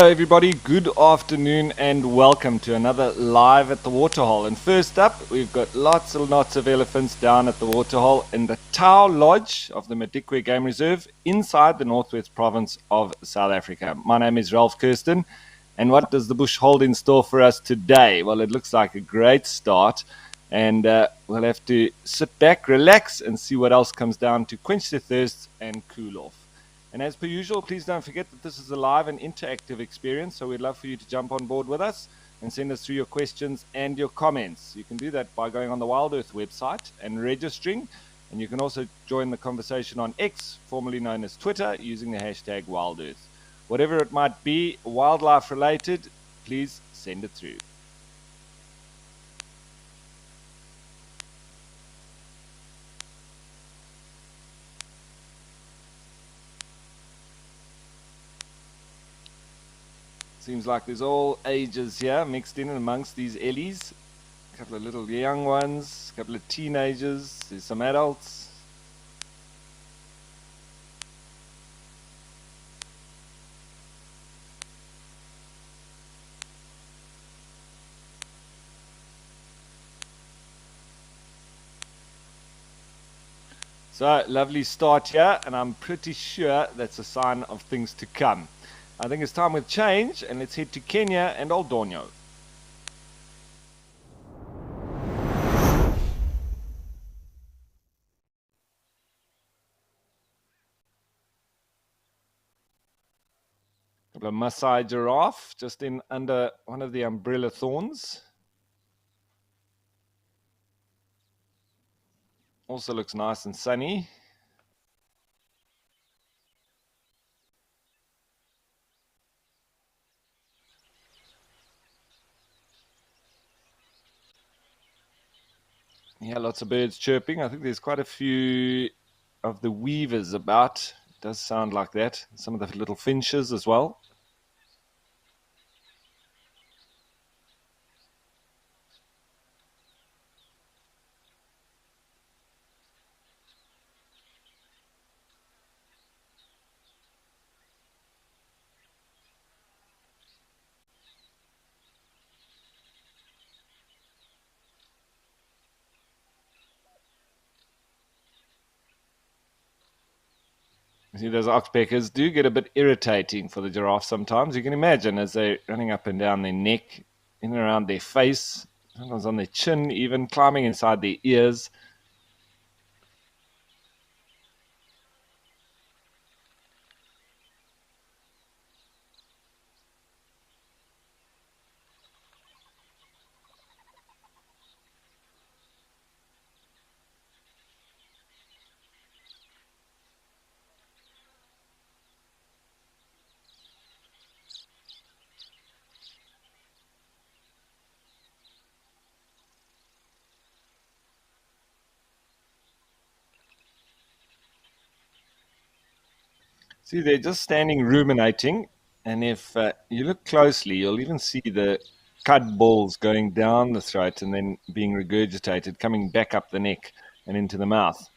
Hello everybody, good afternoon and welcome to another Live at the Waterhole. And first up, we've got lots and lots of elephants down at the Waterhole in the Tau Lodge of the Madikwe Game Reserve inside the Northwest Province of South Africa. My name is Ralph Kirsten, and what does the bush hold in store for us today? Well, it looks like a great start, and we'll have to sit back, relax, and see what else comes down to quench the thirst and cool off. And as per usual, please don't forget that this is a live and interactive experience, so we'd love for you to jump on board with us and send us through your questions and your comments. You can do that by going on the WildEarth website and registering, and you can also join the conversation on X, formerly known as Twitter, using the hashtag WildEarth. Whatever it might be, wildlife related, please send it through. Seems like there's all ages here mixed in amongst these ellies. A couple of little young ones, a couple of teenagers, there's some adults. So, lovely start here, and I'm pretty sure that's a sign of things to come. I think it's time with change, and let's head to Kenya and Old Donyo. A Maasai giraffe just in under one of the umbrella thorns. Also looks nice and sunny. Yeah, lots of birds chirping. I think there's quite a few of the weavers about. It does sound like that. Some of the little finches as well. You see, those oxpeckers do get a bit irritating for the giraffe sometimes. You can imagine as they're running up and down their neck, in and around their face, sometimes on their chin, even climbing inside their ears. See, they're just standing ruminating, and if you look closely, you'll even see the cud balls going down the throat and then being regurgitated, coming back up the neck and into the mouth.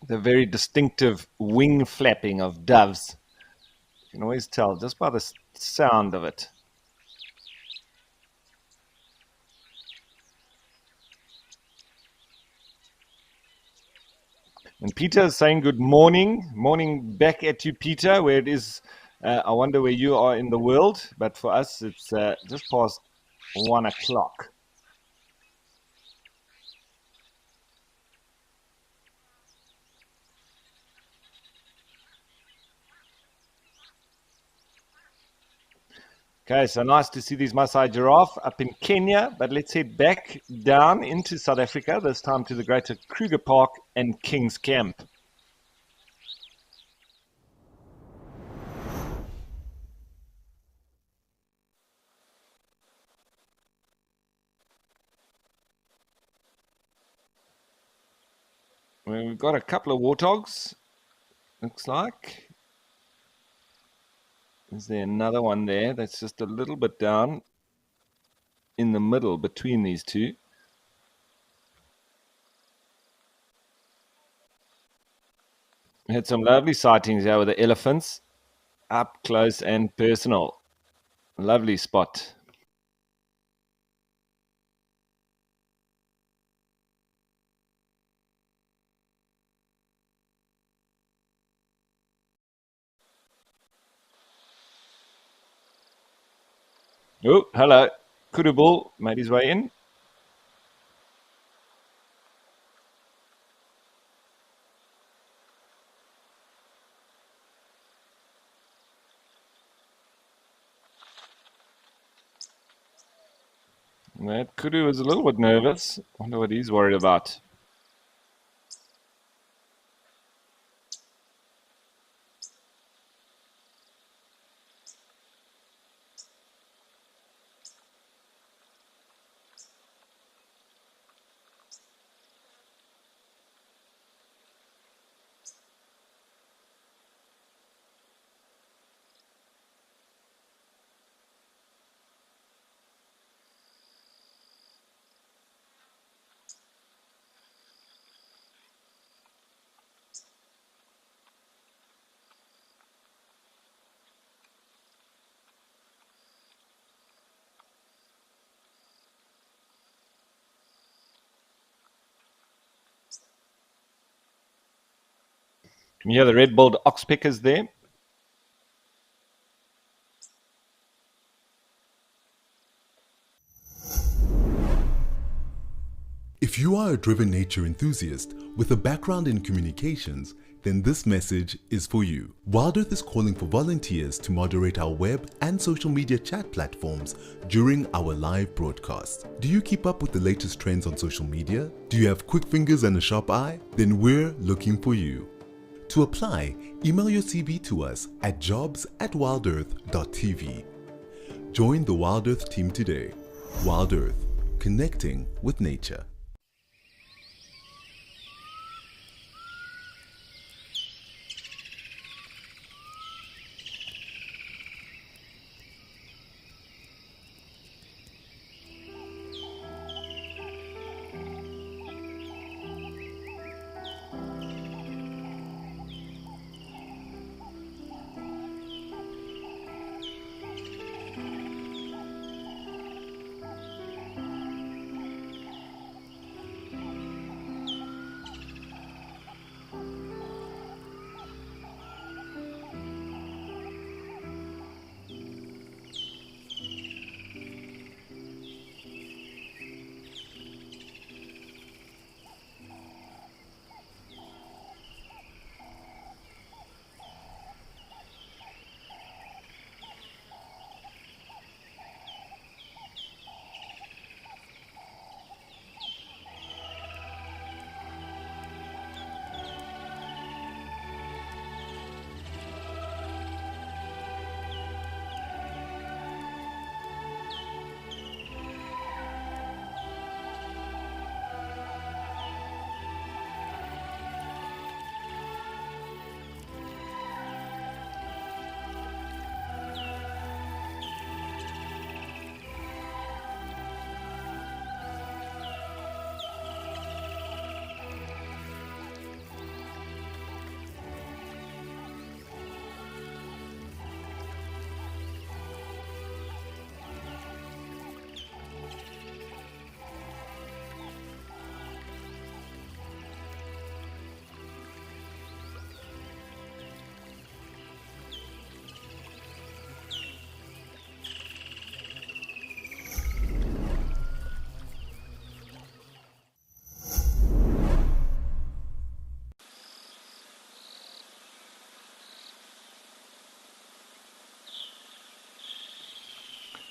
The very distinctive wing flapping of doves. You can always tell just by the sound of it. And Peter is saying good morning. Morning back at you, Peter, where it is. I wonder where you are in the world, but for us, it's just past 1 o'clock. Okay, so nice to see these Maasai giraffe up in Kenya, but let's head back down into South Africa, this time to the Greater Kruger Park and King's Camp. mean, we've got a couple of warthogs, looks like. Is there another one there that's just a little bit down in the middle between these two? We had some lovely sightings here with the elephants, up close and personal. Lovely spot. Oh, hello. Kudu Bull made his way in. That Kudu was a little bit nervous. Wonder what he's worried about. Can you hear the red-billed oxpeckers there? If you are a driven nature enthusiast with a background in communications, then this message is for you. WildEarth is calling for volunteers to moderate our web and social media chat platforms during our live broadcast. Do you keep up with the latest trends on social media? Do you have quick fingers and a sharp eye? Then we're looking for you. To apply, email your CV to us at jobs@wildearth.tv. Join the WildEarth team today. WildEarth, connecting with nature.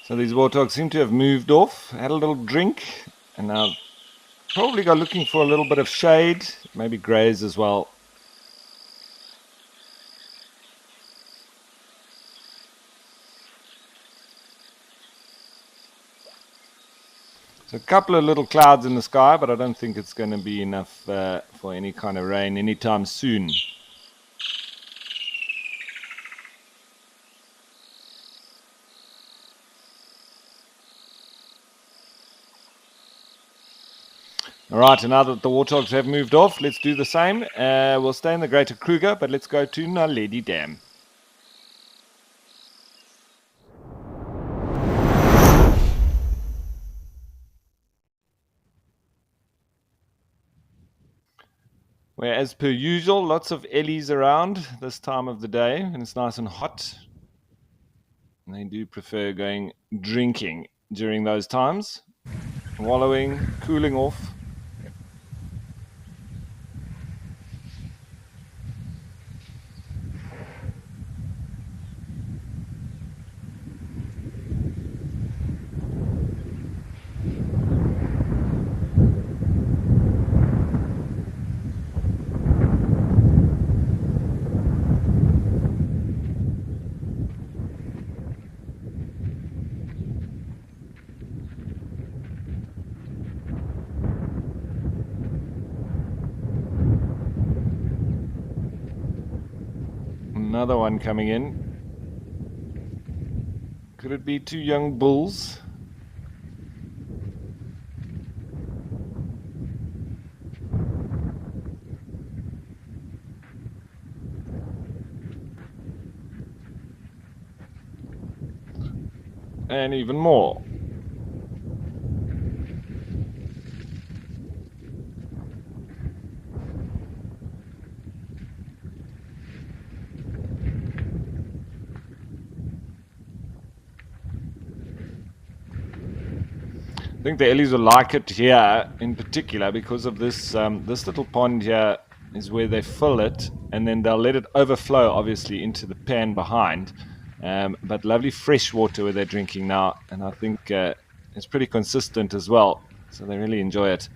So these warthogs seem to have moved off, had a little drink, and now probably go looking for a little bit of shade, maybe graze as well. So a couple of little clouds in the sky, but I don't think it's going to be enough for any kind of rain anytime soon. All right, and now that the warthogs have moved off, let's do the same. We'll stay in the Greater Kruger, but let's go to Narrated Dam. Where, as per usual, lots of ellies around this time of the day, and it's nice and hot. And they do prefer going drinking during those times, wallowing, cooling off. Another one coming in. Could it be two young bulls? And even more. I think the ellies will like it here in particular because of this this little pond here is where they fill it, and then they'll let it overflow obviously into the pan behind, but lovely fresh water where they're drinking now, and I think it's pretty consistent as well, so they really enjoy it.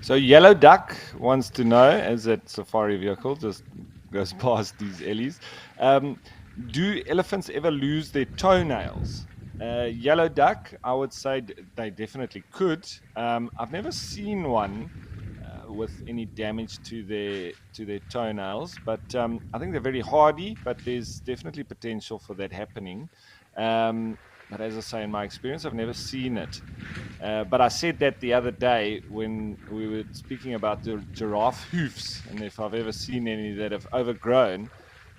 So Yellow Duck wants to know, as that safari vehicle just goes past these ellies, do elephants ever lose their toenails? Yellow Duck, I would say they definitely could. I've never seen one with any damage to their toenails, but I think they're very hardy, but there's definitely potential for that happening. But as I say, in my experience, I've never seen it. But I said that the other day when we were speaking about the giraffe hoofs, and if I've ever seen any that have overgrown.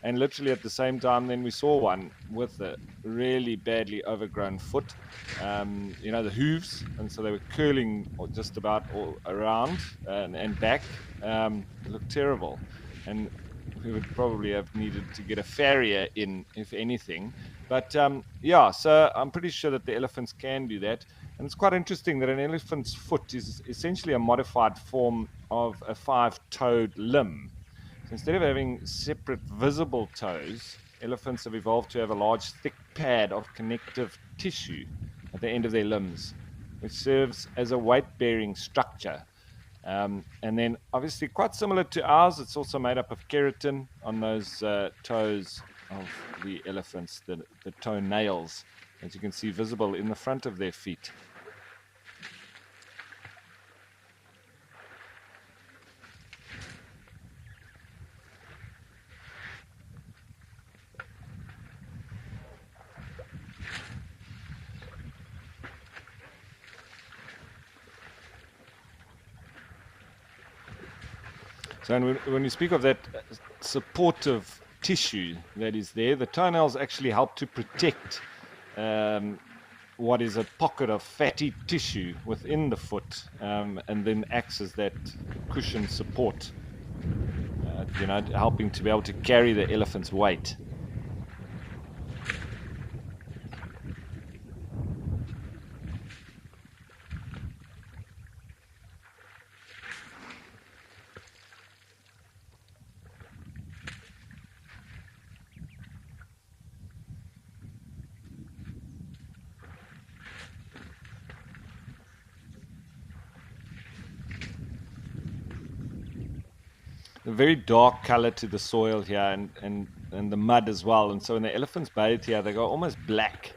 And literally at the same time, then we saw one with a really badly overgrown foot, the hooves. And so they were curling just about all around and back. It looked terrible. And we would probably have needed to get a farrier in, if anything. But so I'm pretty sure that the elephants can do that. And it's quite interesting that an elephant's foot is essentially a modified form of a 5-toed limb. So instead of having separate visible toes, elephants have evolved to have a large, thick pad of connective tissue at the end of their limbs, which serves as a weight-bearing structure. And then obviously quite similar to ours, it's also made up of keratin on those toes of the elephants, the toenails, as you can see visible in the front of their feet. So when we speak of that supportive tissue that is there, the toenails actually help to protect what is a pocket of fatty tissue within the foot, and then acts as that cushion support, helping to be able to carry the elephant's weight. A very dark color to the soil here, and the mud as well. And so when the elephants bathe here, they go almost black.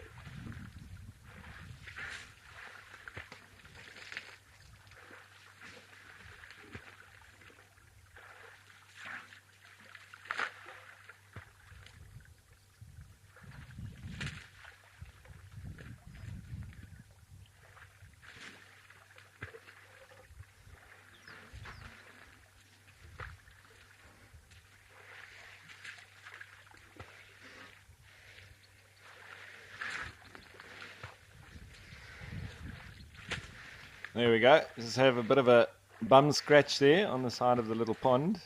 There we go. Just have a bit of a bum scratch there on the side of the little pond.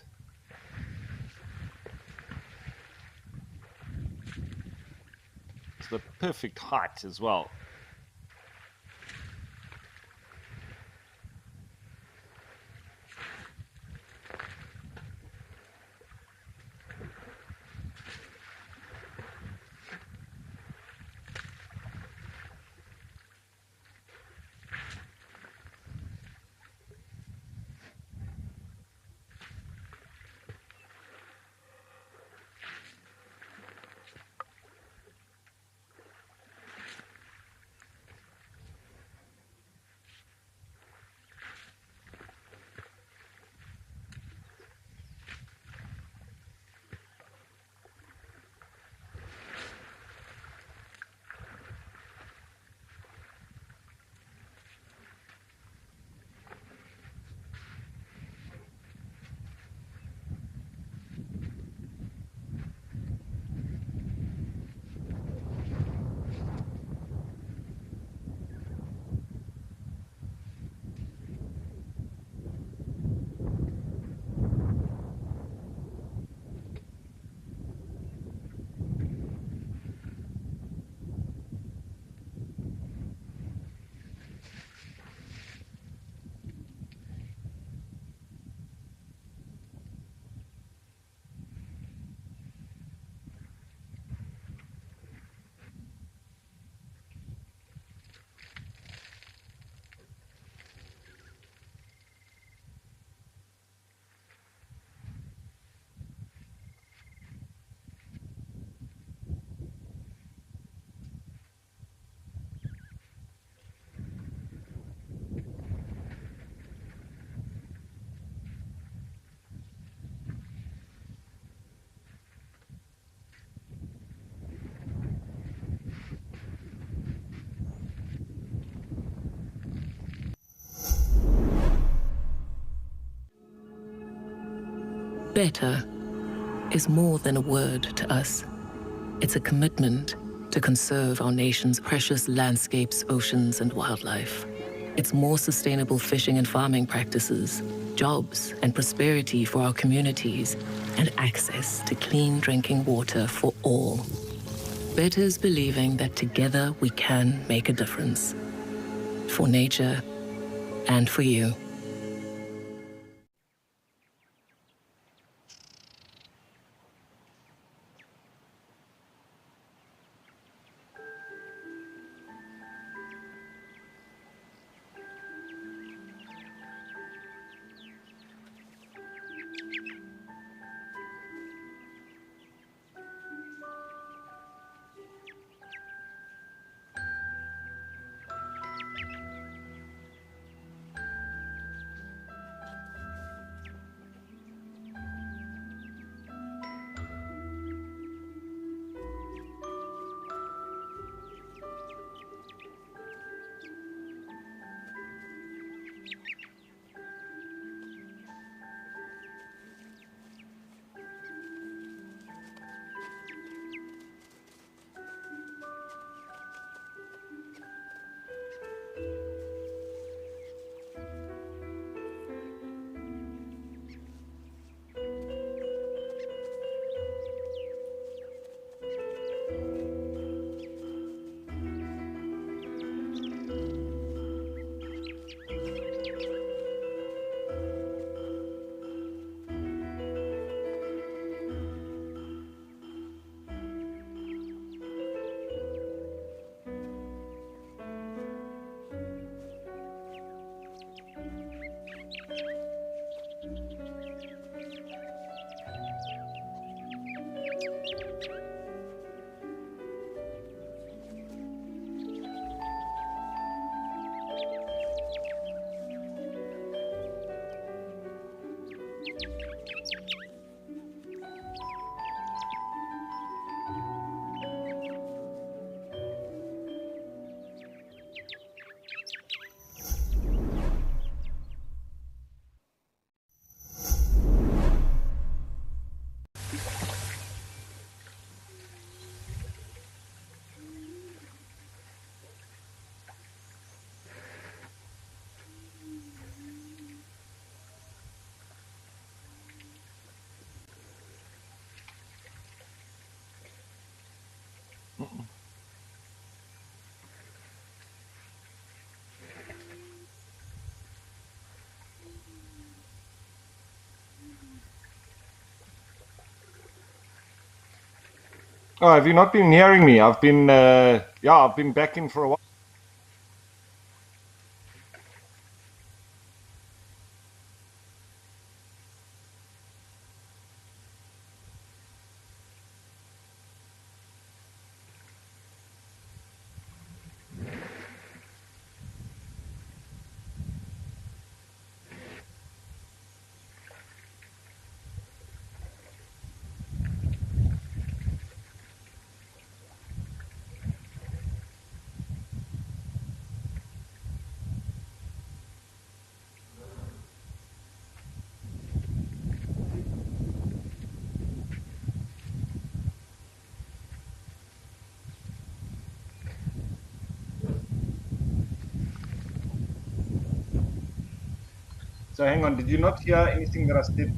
It's the perfect height as well. Better is more than a word to us. It's a commitment to conserve our nation's precious landscapes, oceans, and wildlife. It's more sustainable fishing and farming practices, jobs and prosperity for our communities, and access to clean drinking water for all. Better is believing that together we can make a difference. For nature and for you. Oh, have you not been hearing me? I've been, I've been back in for a while. So hang on, did you not hear anything that I said?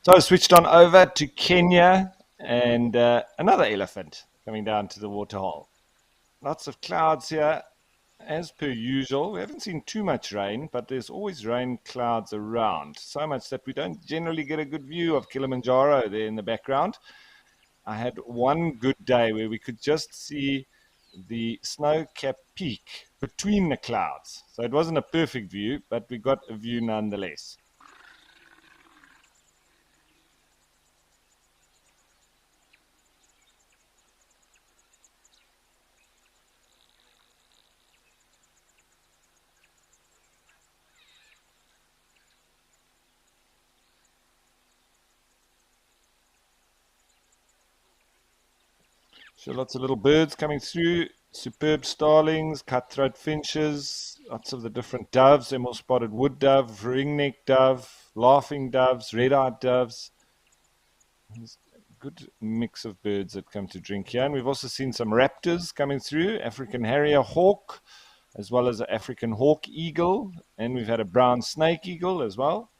So I switched on over to Kenya and another elephant coming down to the waterhole. Lots of clouds here, as per usual. We haven't seen too much rain, but there's always rain clouds around. So much that we don't generally get a good view of Kilimanjaro there in the background. I had one good day where we could just see the snow-capped peak between the clouds. So it wasn't a perfect view, but we got a view nonetheless. So lots of little birds coming through. Superb starlings, cutthroat finches, lots of the different doves, emerald spotted wood dove, ringneck dove, laughing doves, red-eyed doves. There's a good mix of birds that come to drink here. And we've also seen some raptors coming through, African harrier hawk, as well as an African hawk eagle. And we've had a brown snake eagle as well.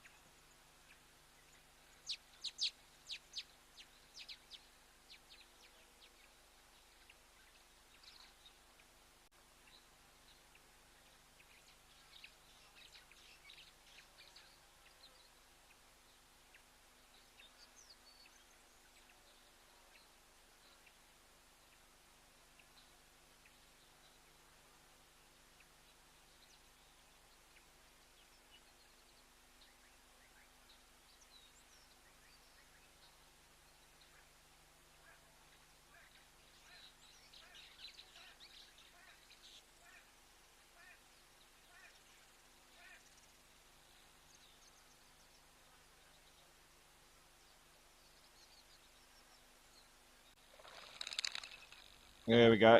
There we go.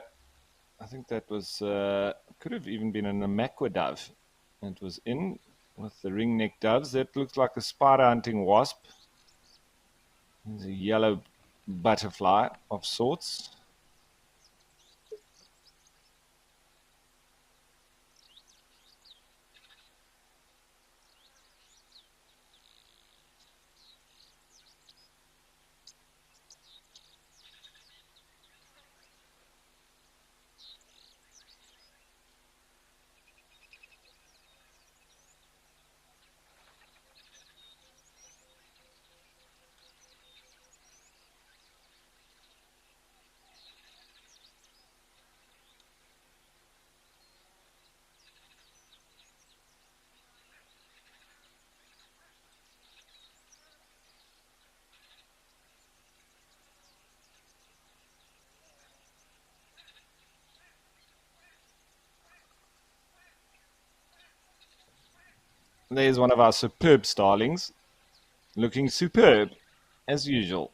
I think that was, could have even been an Namakwa dove. It was in with the ringneck doves. That looks like a spider hunting wasp. There's a yellow butterfly of sorts. There's one of our superb starlings, looking superb as usual.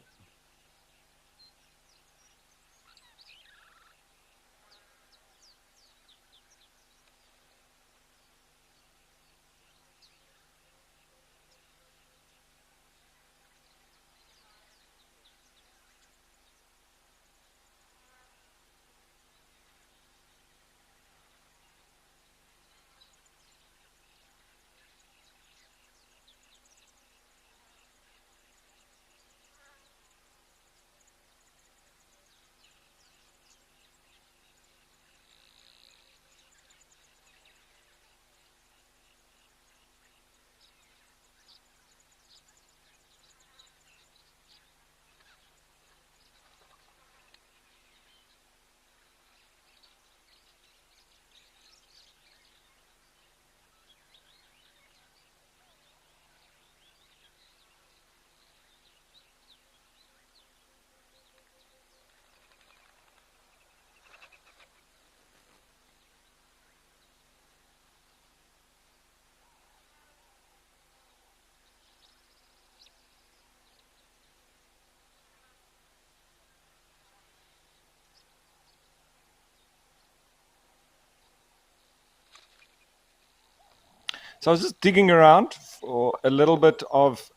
So I was just digging around for a little bit of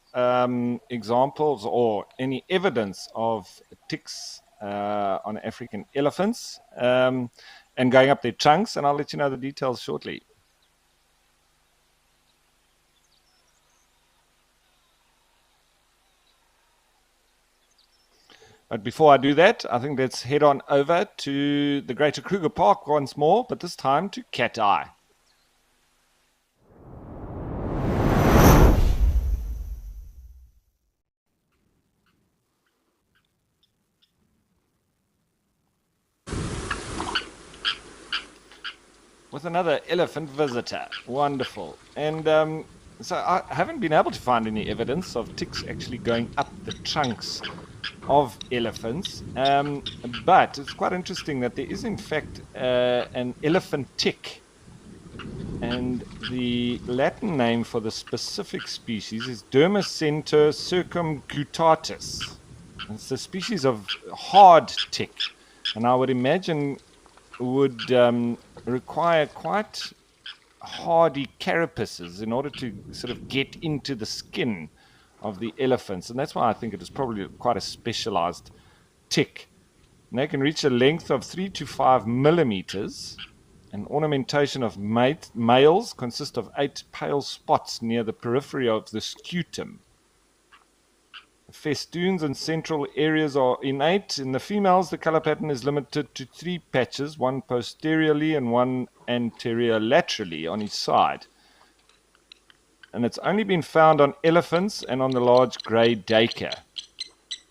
examples or any evidence of ticks on African elephants and going up their trunks, and I'll let you know the details shortly. But before I do that, I think let's head on over to the Greater Kruger Park once more, but this time to Cat Eye. With another elephant visitor. Wonderful. And so I haven't been able to find any evidence of ticks actually going up the trunks of elephants, but it's quite interesting that there is in fact an elephant tick, and the Latin name for the specific species is Dermacenter circumglutatus. It's a species of hard tick, and I would imagine would require quite hardy carapaces in order to sort of get into the skin of the elephants. And that's why I think it is probably quite a specialized tick. And they can reach a length of 3 to 5 millimeters. An ornamentation of males consists of 8 pale spots near the periphery of the scutum. Festoons and central areas are innate. In the females, the color pattern is limited to 3 patches, one posteriorly and one anterior laterally on each side. And it's only been found on elephants and on the large grey duiker.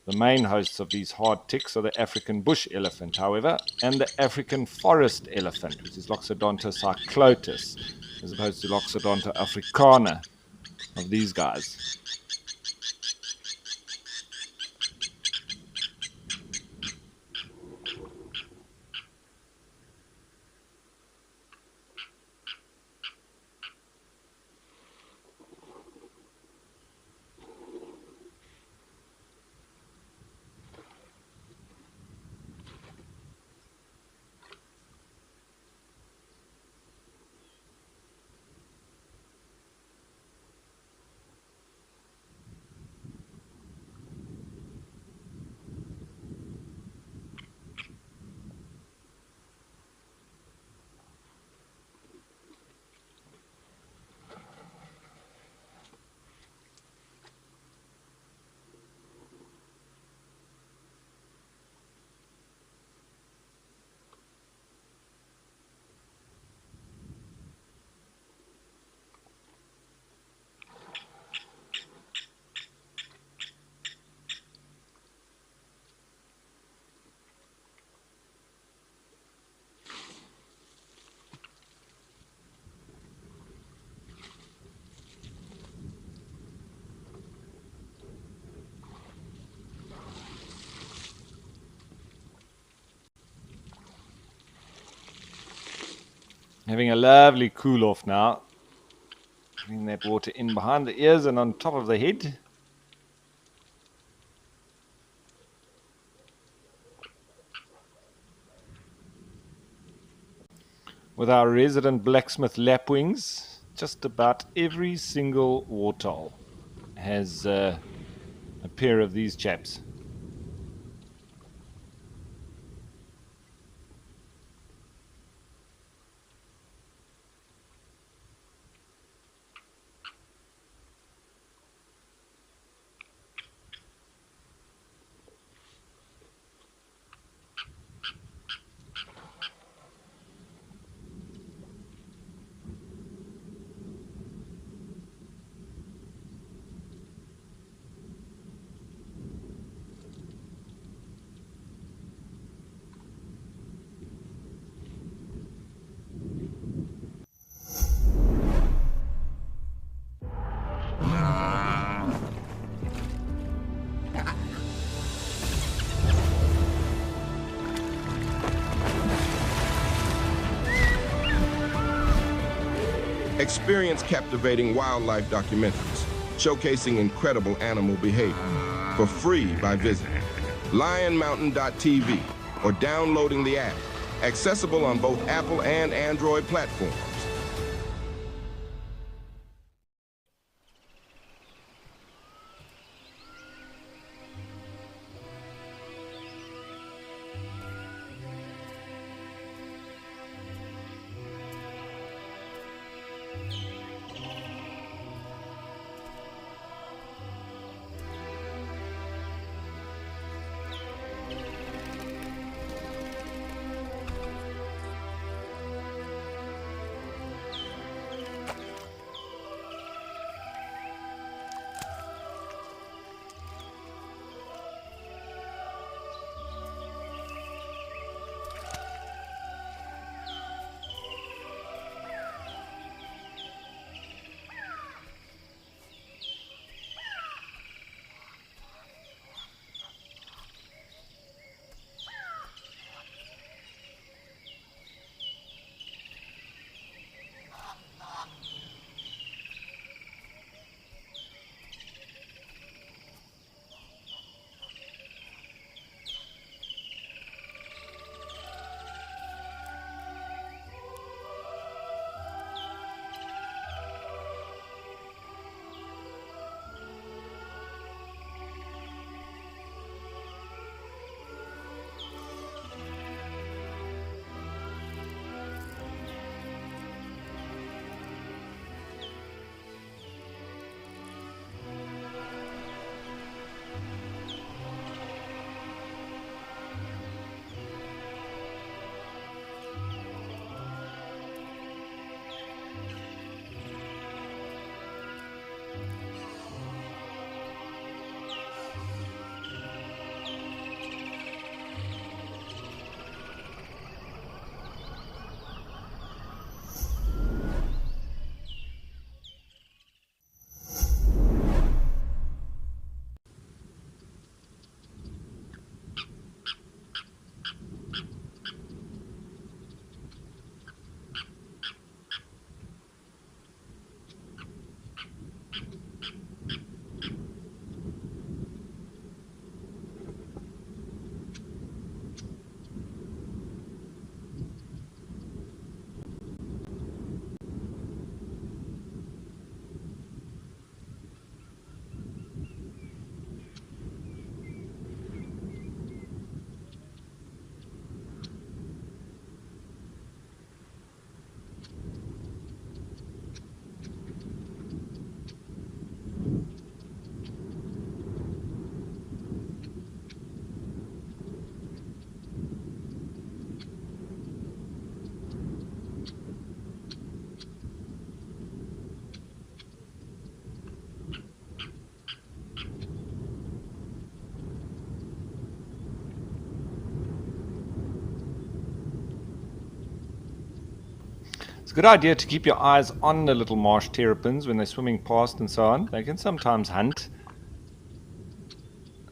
The main hosts of these hard ticks are the African bush elephant, however, and the African forest elephant, which is Loxodonta cyclotis, as opposed to Loxodonta africana of these guys. Having a lovely cool off now. Bring that water in behind the ears and on top of the head. With our resident blacksmith lapwings, just about every single waterhole has a pair of these chaps. Experience captivating wildlife documentaries showcasing incredible animal behavior for free by visiting lionmountain.tv or downloading the app, accessible on both Apple and Android platforms. a good idea to keep your eyes on the little marsh terrapins when they're swimming past and so on. They can sometimes hunt.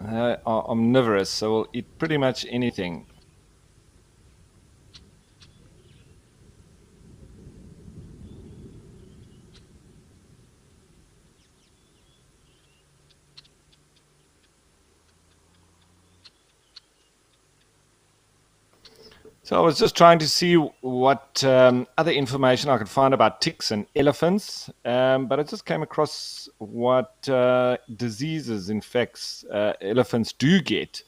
They are omnivorous, so will eat pretty much anything. So I was just trying to see what other information I could find about ticks and elephants, but I just came across what diseases infects elephants do get.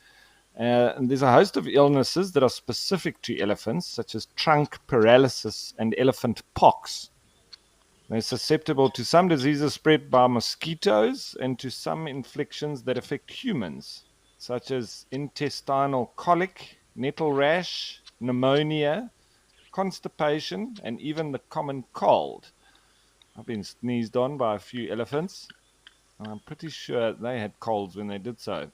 And there's a host of illnesses that are specific to elephants, such as trunk paralysis and elephant pox. They're susceptible to some diseases spread by mosquitoes and to some infections that affect humans, such as intestinal colic, nettle rash, pneumonia, constipation, and even the common cold. I've been sneezed on by a few elephants, and I'm pretty sure they had colds when they did so.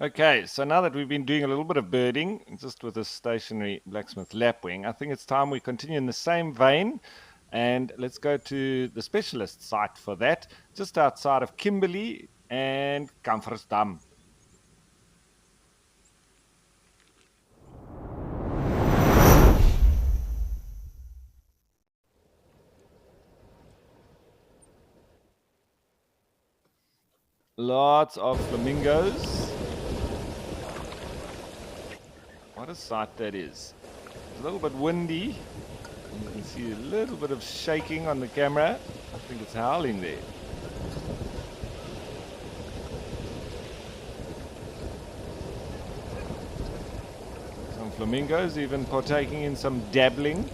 Okay, so now that we've been doing a little bit of birding, just with a stationary blacksmith lapwing, I think it's time we continue in the same vein. And let's go to the specialist site for that, just outside of Kimberley and Kamfersdam. Lots of flamingos. What a sight that is. It's a little bit windy. You can see a little bit of shaking on the camera. I think it's howling there. Some flamingos even partaking in some dabbling.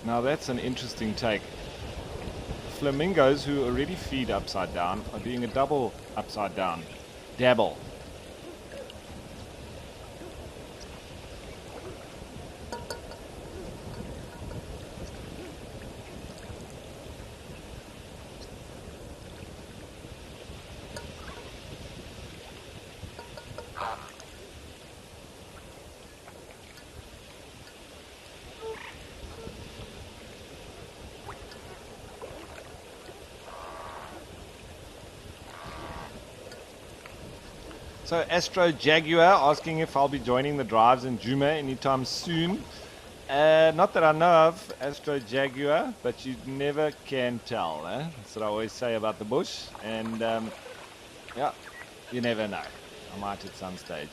Now that's an interesting take. Flamingos who already feed upside down are doing a double upside down. Dabble. So Astro Jaguar asking if I'll be joining the drives in Juma anytime soon. Not that I know of, Astro Jaguar, but you never can tell. That's what I always say about the bush. And yeah, you never know. I might at some stage.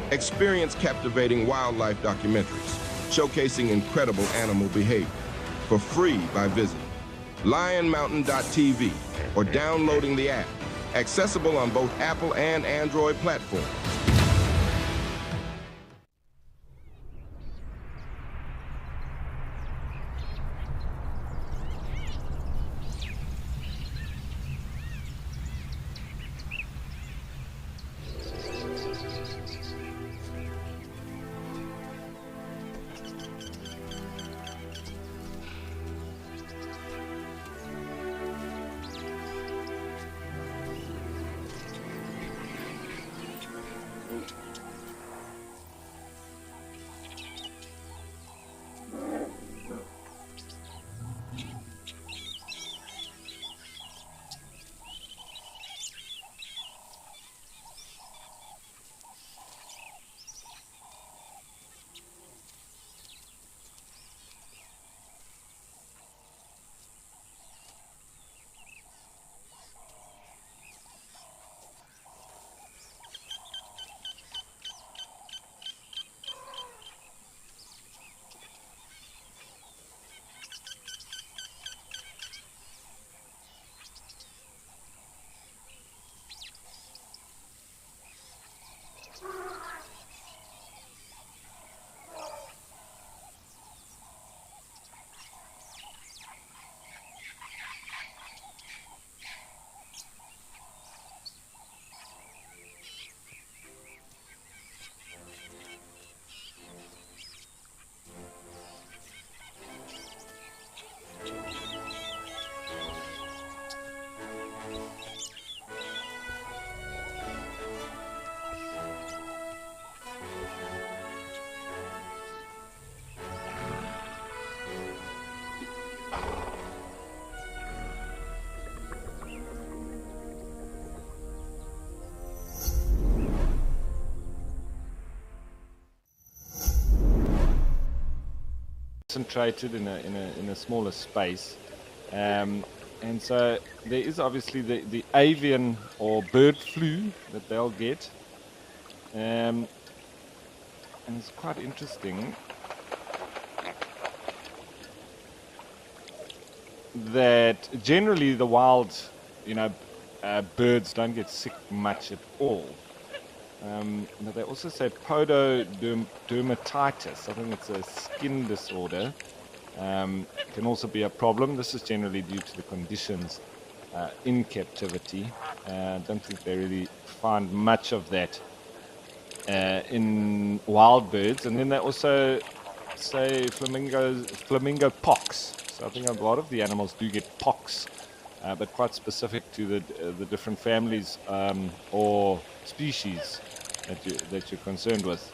Experience captivating wildlife documentaries showcasing incredible animal behavior for free by visiting lionmountain.tv or downloading the app, accessible on both Apple and Android platforms. Concentrated in a smaller space, and so there is obviously the avian or bird flu that they'll get, and it's quite interesting that generally the wild, birds don't get sick much at all. But they also say pododermatitis. I think it's a skin disorder. Can also be a problem. This is generally due to the conditions in captivity. I don't think they really find much of that in wild birds. And then they also say flamingo pox. So I think a lot of the animals do get pox, but quite specific to the different families or species that you're concerned with.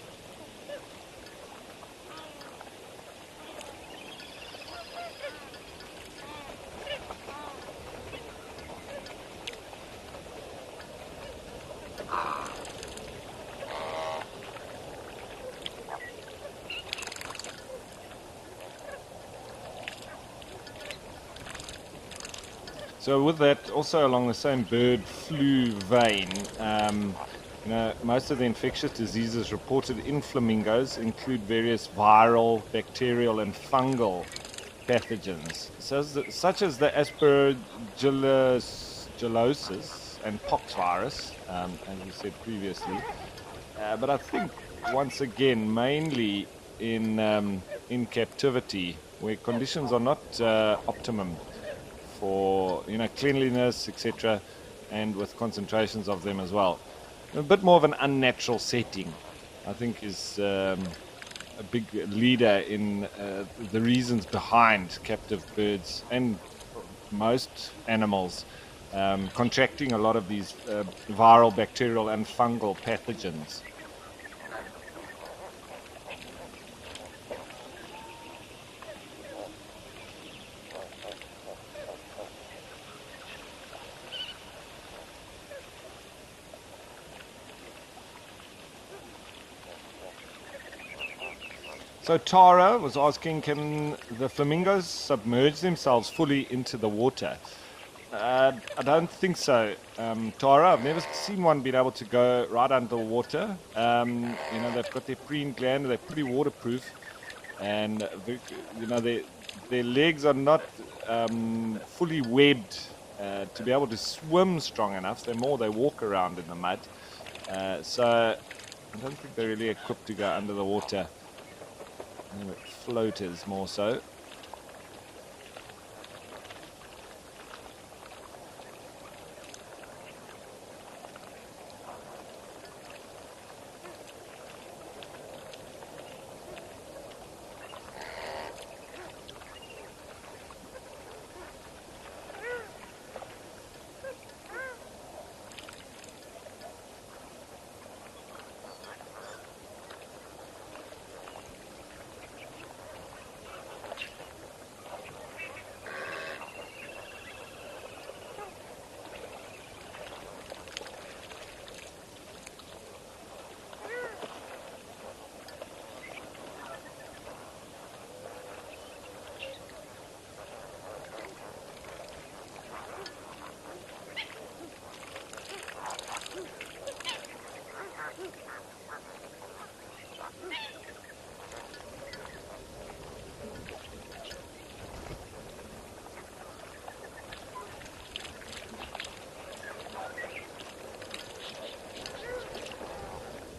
So with that, also along the same bird flu vein, most of the infectious diseases reported in flamingos include various viral, bacterial, and fungal pathogens, such as the aspergillosis and pox virus, as we said previously. But I think once again, mainly in captivity, where conditions are not optimum for cleanliness, etc., and with concentrations of them as well. A bit more of an unnatural setting, I think, is a big leader in the reasons behind captive birds and most animals contracting a lot of these viral, bacterial, and fungal pathogens. So Tara was asking, can the flamingos submerge themselves fully into the water? I don't think so, Tara. I've never seen one being able to go right under the water. They've got their preen gland, they're pretty waterproof, and their legs are not fully webbed to be able to swim strong enough. They walk around in the mud. So I don't think they're really equipped to go under the water. Floaters more so.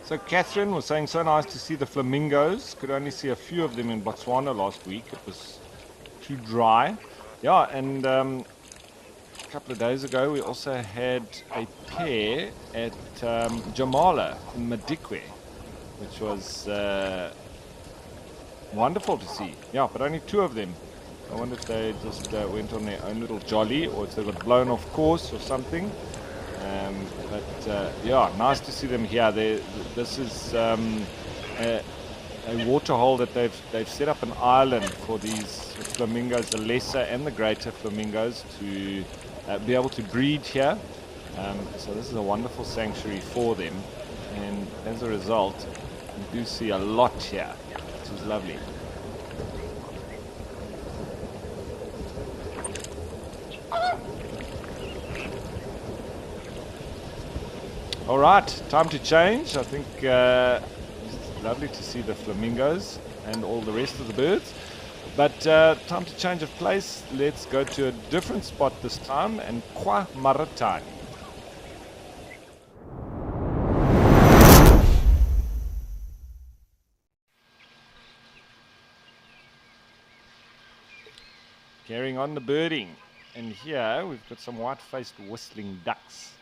So Catherine was saying, so nice to see the flamingos. Could only see a few of them in Botswana last week. It was too dry. Yeah, and a couple of days ago we also had a pair at Jamala in Madikwe, which was wonderful to see. Yeah, but only two of them. I wonder if they just went on their own little jolly, or if they got blown off course or something. But yeah, nice to see them here. This is a waterhole that they've set up an island for these flamingos, the lesser and the greater flamingos, to be able to breed here. So this is a wonderful sanctuary for them, and as a result, you do see a lot here, which is lovely. All right, time to change. I think it's lovely to see the flamingos and all the rest of the birds. But time to change of place. Let's go to a different spot this time, and Kwa Maratani. Carrying on the birding. And here we've got some white-faced whistling ducks.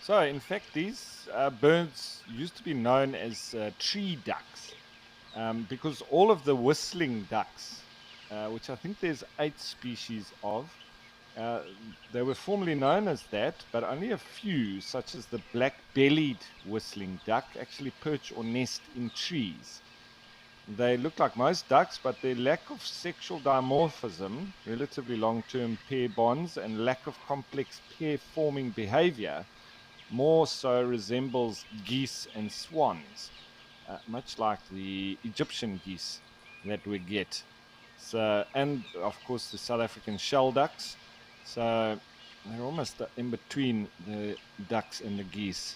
So, in fact, these birds used to be known as tree ducks because all of the whistling ducks, which I think there's 8 species of, uh, they were formerly known as that, but only a few, such as the black-bellied whistling duck, actually perch or nest in trees. They look like most ducks, but their lack of sexual dimorphism, relatively long-term pair bonds, and lack of complex pair-forming behavior more so resembles geese and swans, much like the Egyptian geese that we get. So, and of course, the South African shell ducks. So, they're almost in between the ducks and the geese.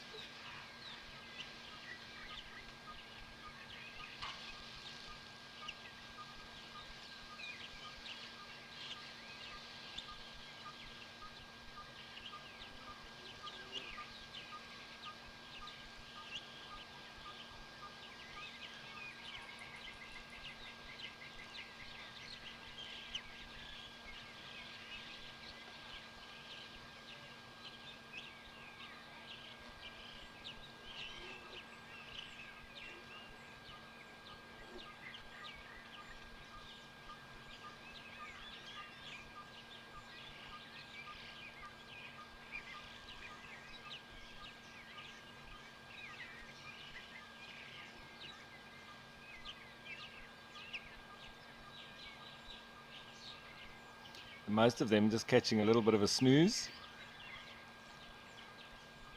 Most of them just catching a little bit of a snooze.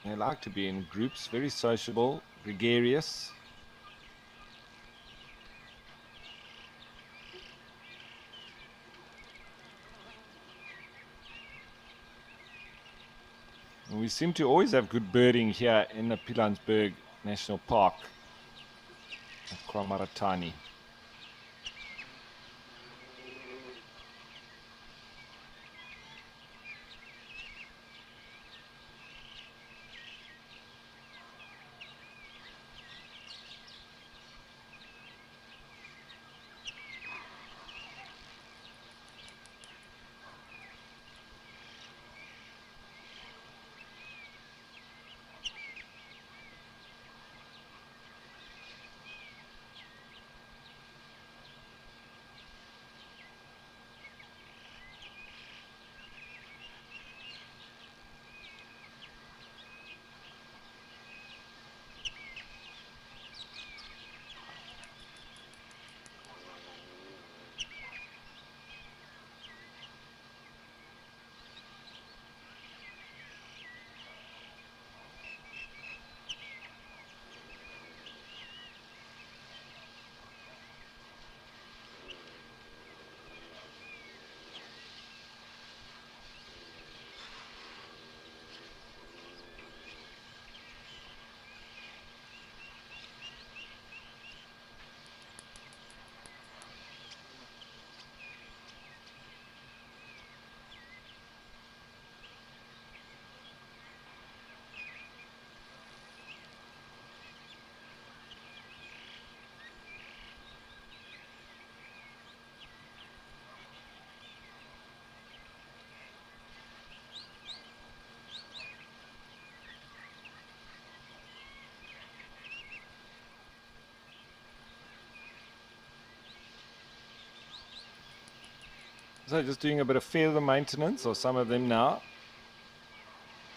They like to be in groups, very sociable, gregarious. And we seem to always have good birding here in the Pilanesberg National Park at Kwamaratani. So just doing a bit of feather maintenance, or some of them now.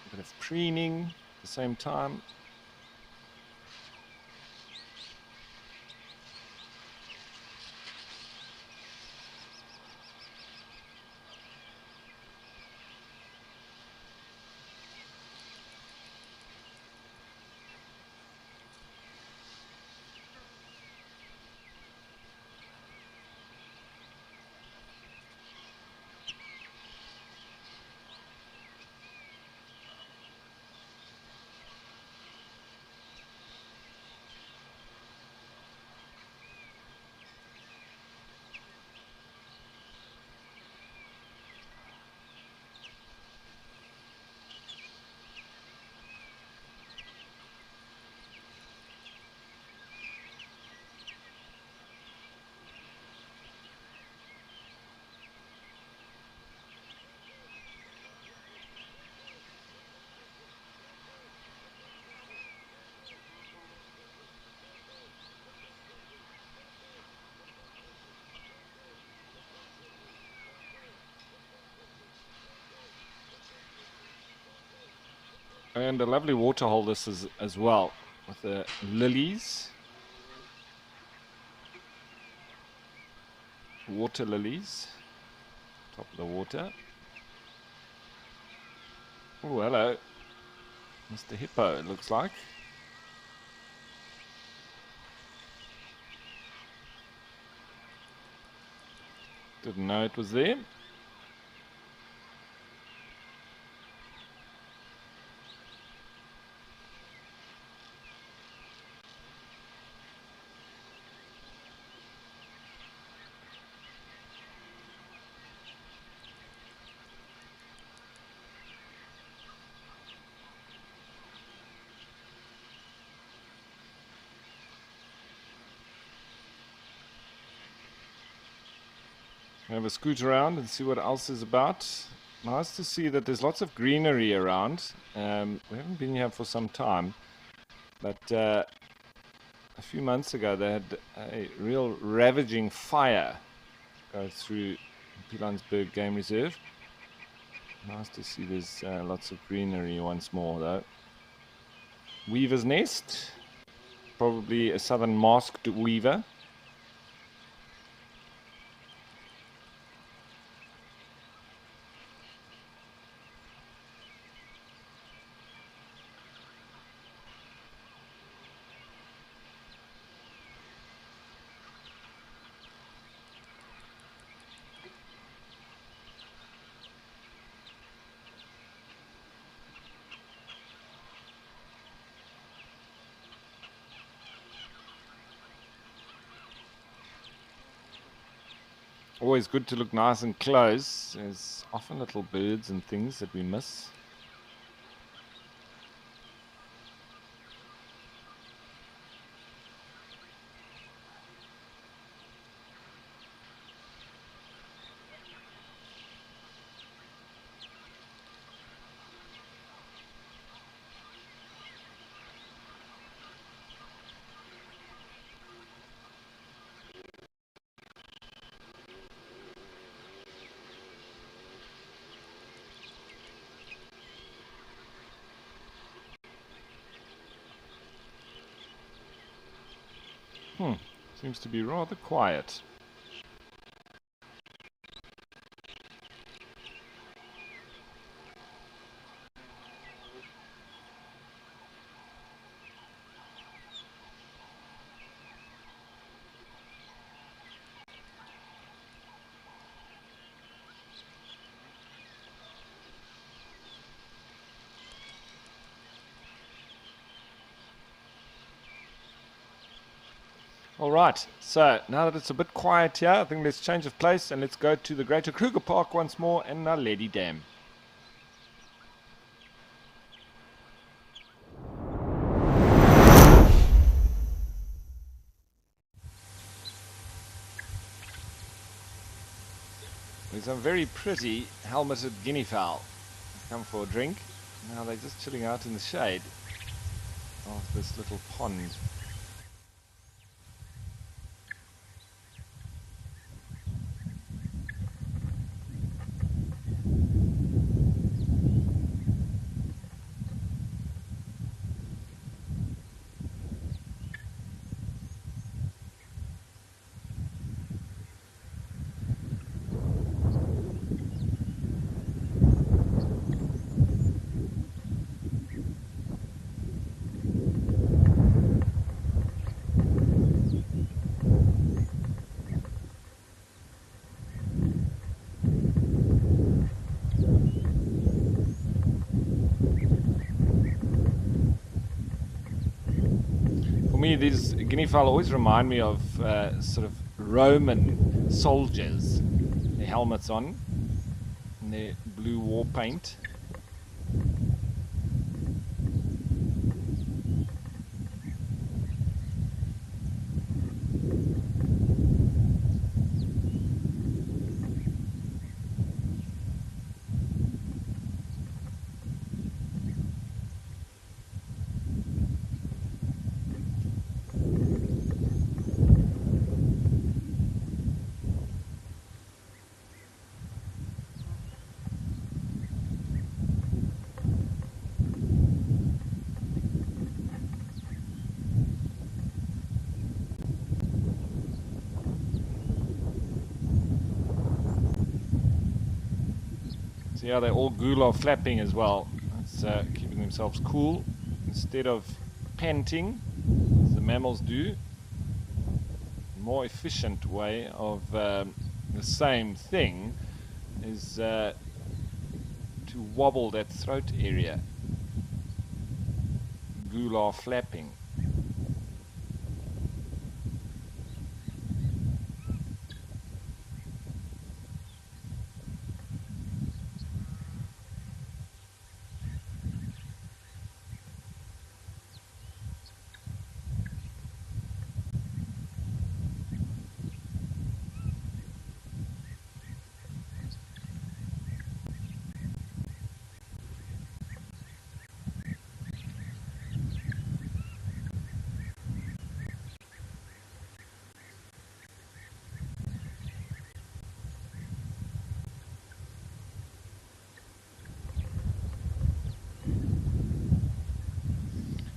A bit of preening at the same time. And a lovely waterhole this is as well, with the lilies, water lilies, top of the water. Oh, hello, Mr. Hippo, it looks like. Didn't know it was there. Have a scoot around and see what else is about. Nice to see that there's lots of greenery around. We haven't been here for some time, but a few months ago they had a real ravaging fire go through Pilanesberg Game Reserve. Nice to see there's lots of greenery once more though. Weaver's nest, probably a southern masked weaver. Always good to look nice and close. There's often little birds and things that we miss. Seems to be rather quiet. Alright, so now that it's a bit quiet here, I think let's change of place and let's go to the Greater Kruger Park once more and Narrated Dam. There's some very pretty helmeted guinea fowl. Come for a drink. Now they're just chilling out in the shade of this little pond. For me, these guinea fowl always remind me of sort of Roman soldiers. Their helmets on, and their blue war paint. See how they're all gular flapping as well. It's keeping themselves cool instead of panting, as the mammals do. A more efficient way of the same thing is to wobble that throat area. Gular flapping.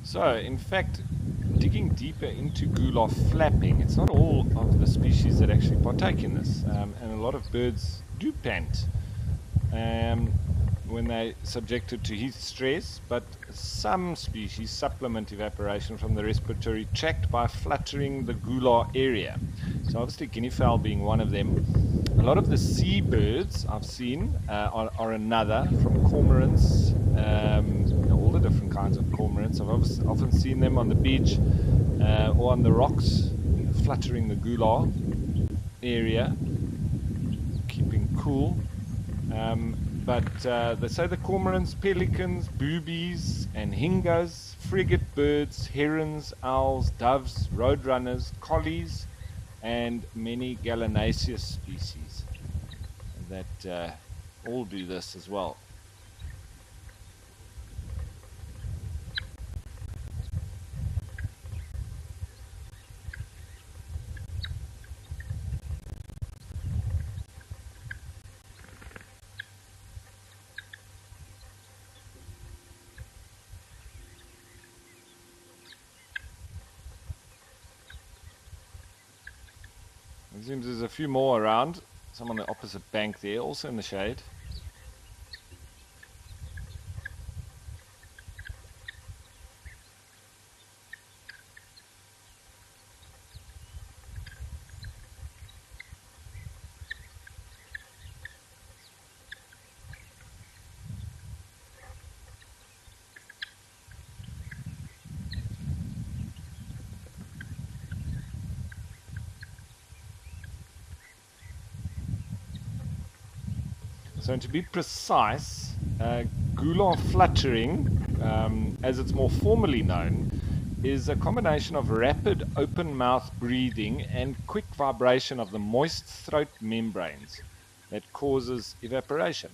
So, in fact, digging deeper into gular flapping, it's not all of the species that actually partake in this, and a lot of birds do pant when they're subjected to heat stress, but some species supplement evaporation from the respiratory tract by fluttering the gular area. So obviously guinea fowl being one of them. A lot of the seabirds I've seen are another, from cormorants, all the different kinds of cormorants. I've often seen them on the beach or on the rocks, fluttering the gular area, keeping cool. But they say the cormorants, pelicans, boobies and hingas, frigate birds, herons, owls, doves, roadrunners, collies and many gallinaceous species that all do this as well. It seems there's a few more around. Some on the opposite bank there, also in the shade. So to be precise, gular fluttering, as it's more formally known, is a combination of rapid open mouth breathing and quick vibration of the moist throat membranes that causes evaporation.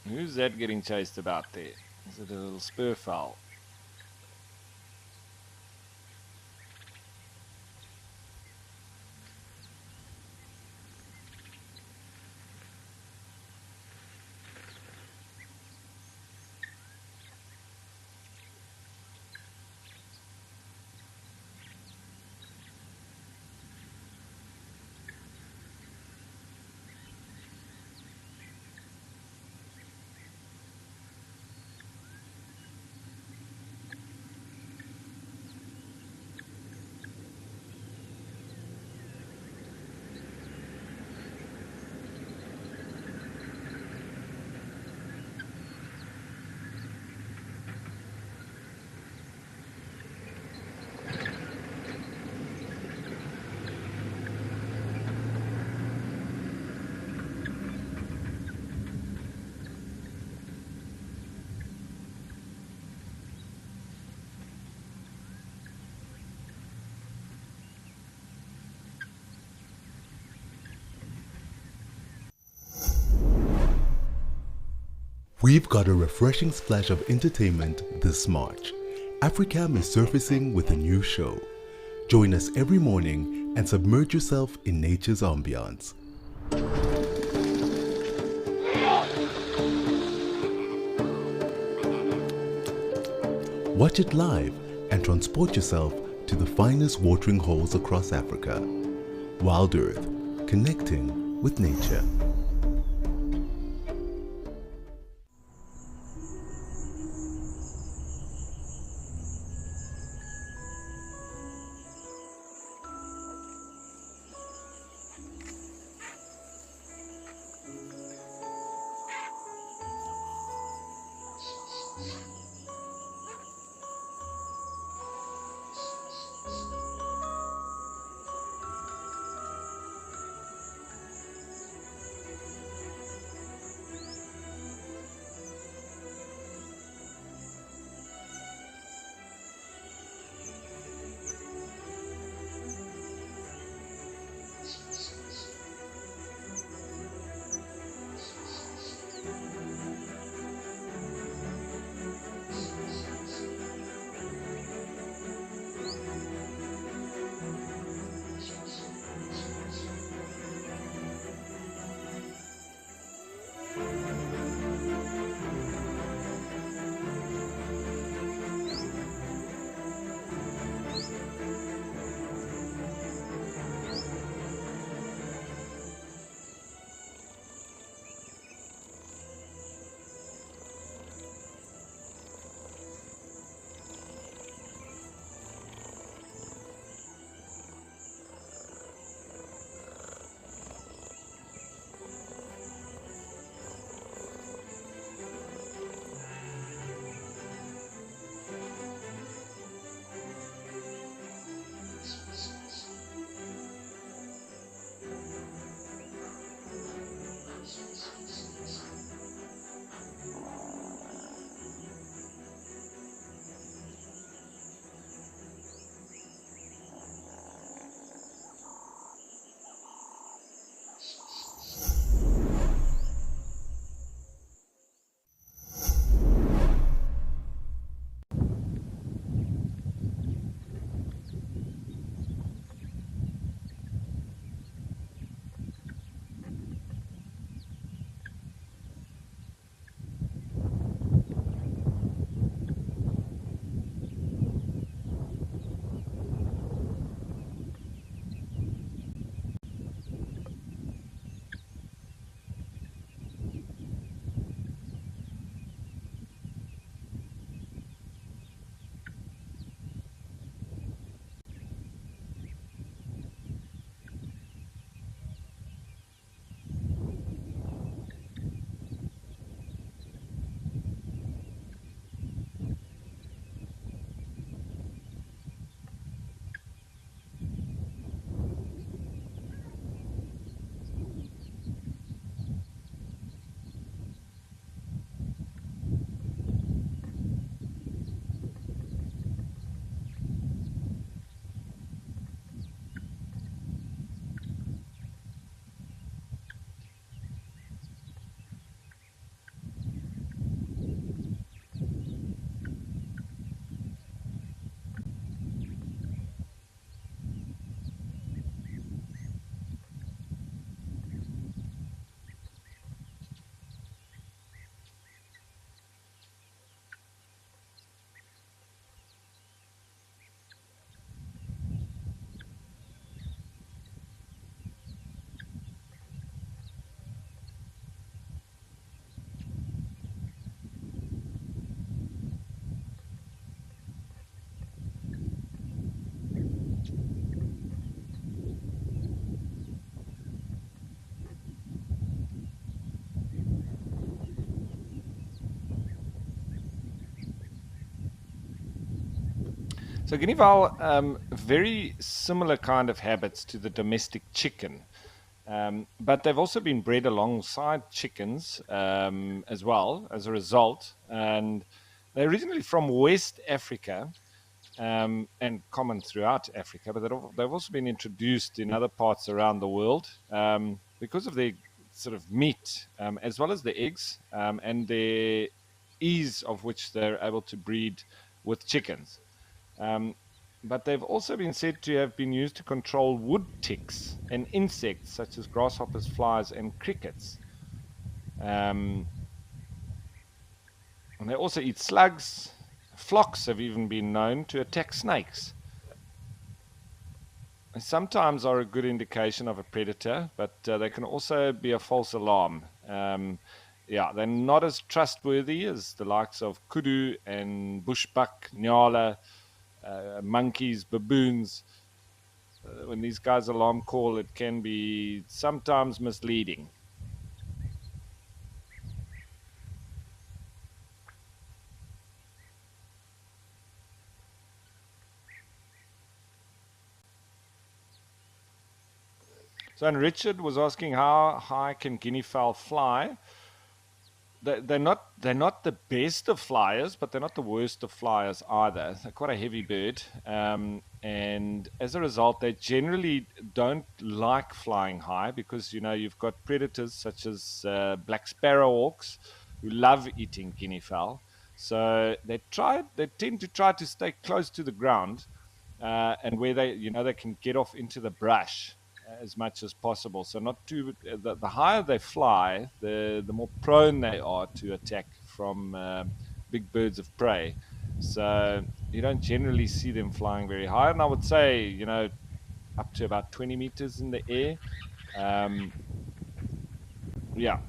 Who's that getting chased about there? Is it a little spur fowl? We've got a refreshing splash of entertainment this March. Africam is surfacing with a new show. Join us every morning and submerge yourself in nature's ambience. Watch it live and transport yourself to the finest watering holes across Africa. WildEarth, connecting with nature. So guinea fowl, very similar kind of habits to the domestic chicken, but they've also been bred alongside chickens as well as a result. And they're originally from West Africa and common throughout Africa, but they've also been introduced in other parts around the world because of their sort of meat as well as the eggs and their ease of which they're able to breed with chickens. But they've also been said to have been used to control wood ticks and insects such as grasshoppers, flies, and crickets. And they also eat slugs, Flocks have even been known to attack snakes. They sometimes are a good indication of a predator, but they can also be a false alarm. Yeah, they're not as trustworthy as the likes of kudu and bushbuck, nyala, monkeys, baboons. When these guys alarm call, it can be sometimes misleading. So, and Richard was asking, how high can guinea fowl fly? They're not the best of flyers, but they're not the worst of flyers either. They're quite a heavy bird, and as a result, they generally don't like flying high because you've got predators such as black sparrowhawks who love eating guinea fowl. So they tend to try to stay close to the ground, and where they can get off into the brush as much as possible. So not too the higher they fly, the more prone they are to attack from big birds of prey. So you don't generally see them flying very high, and I would say up to about 20 meters in the air. Yeah,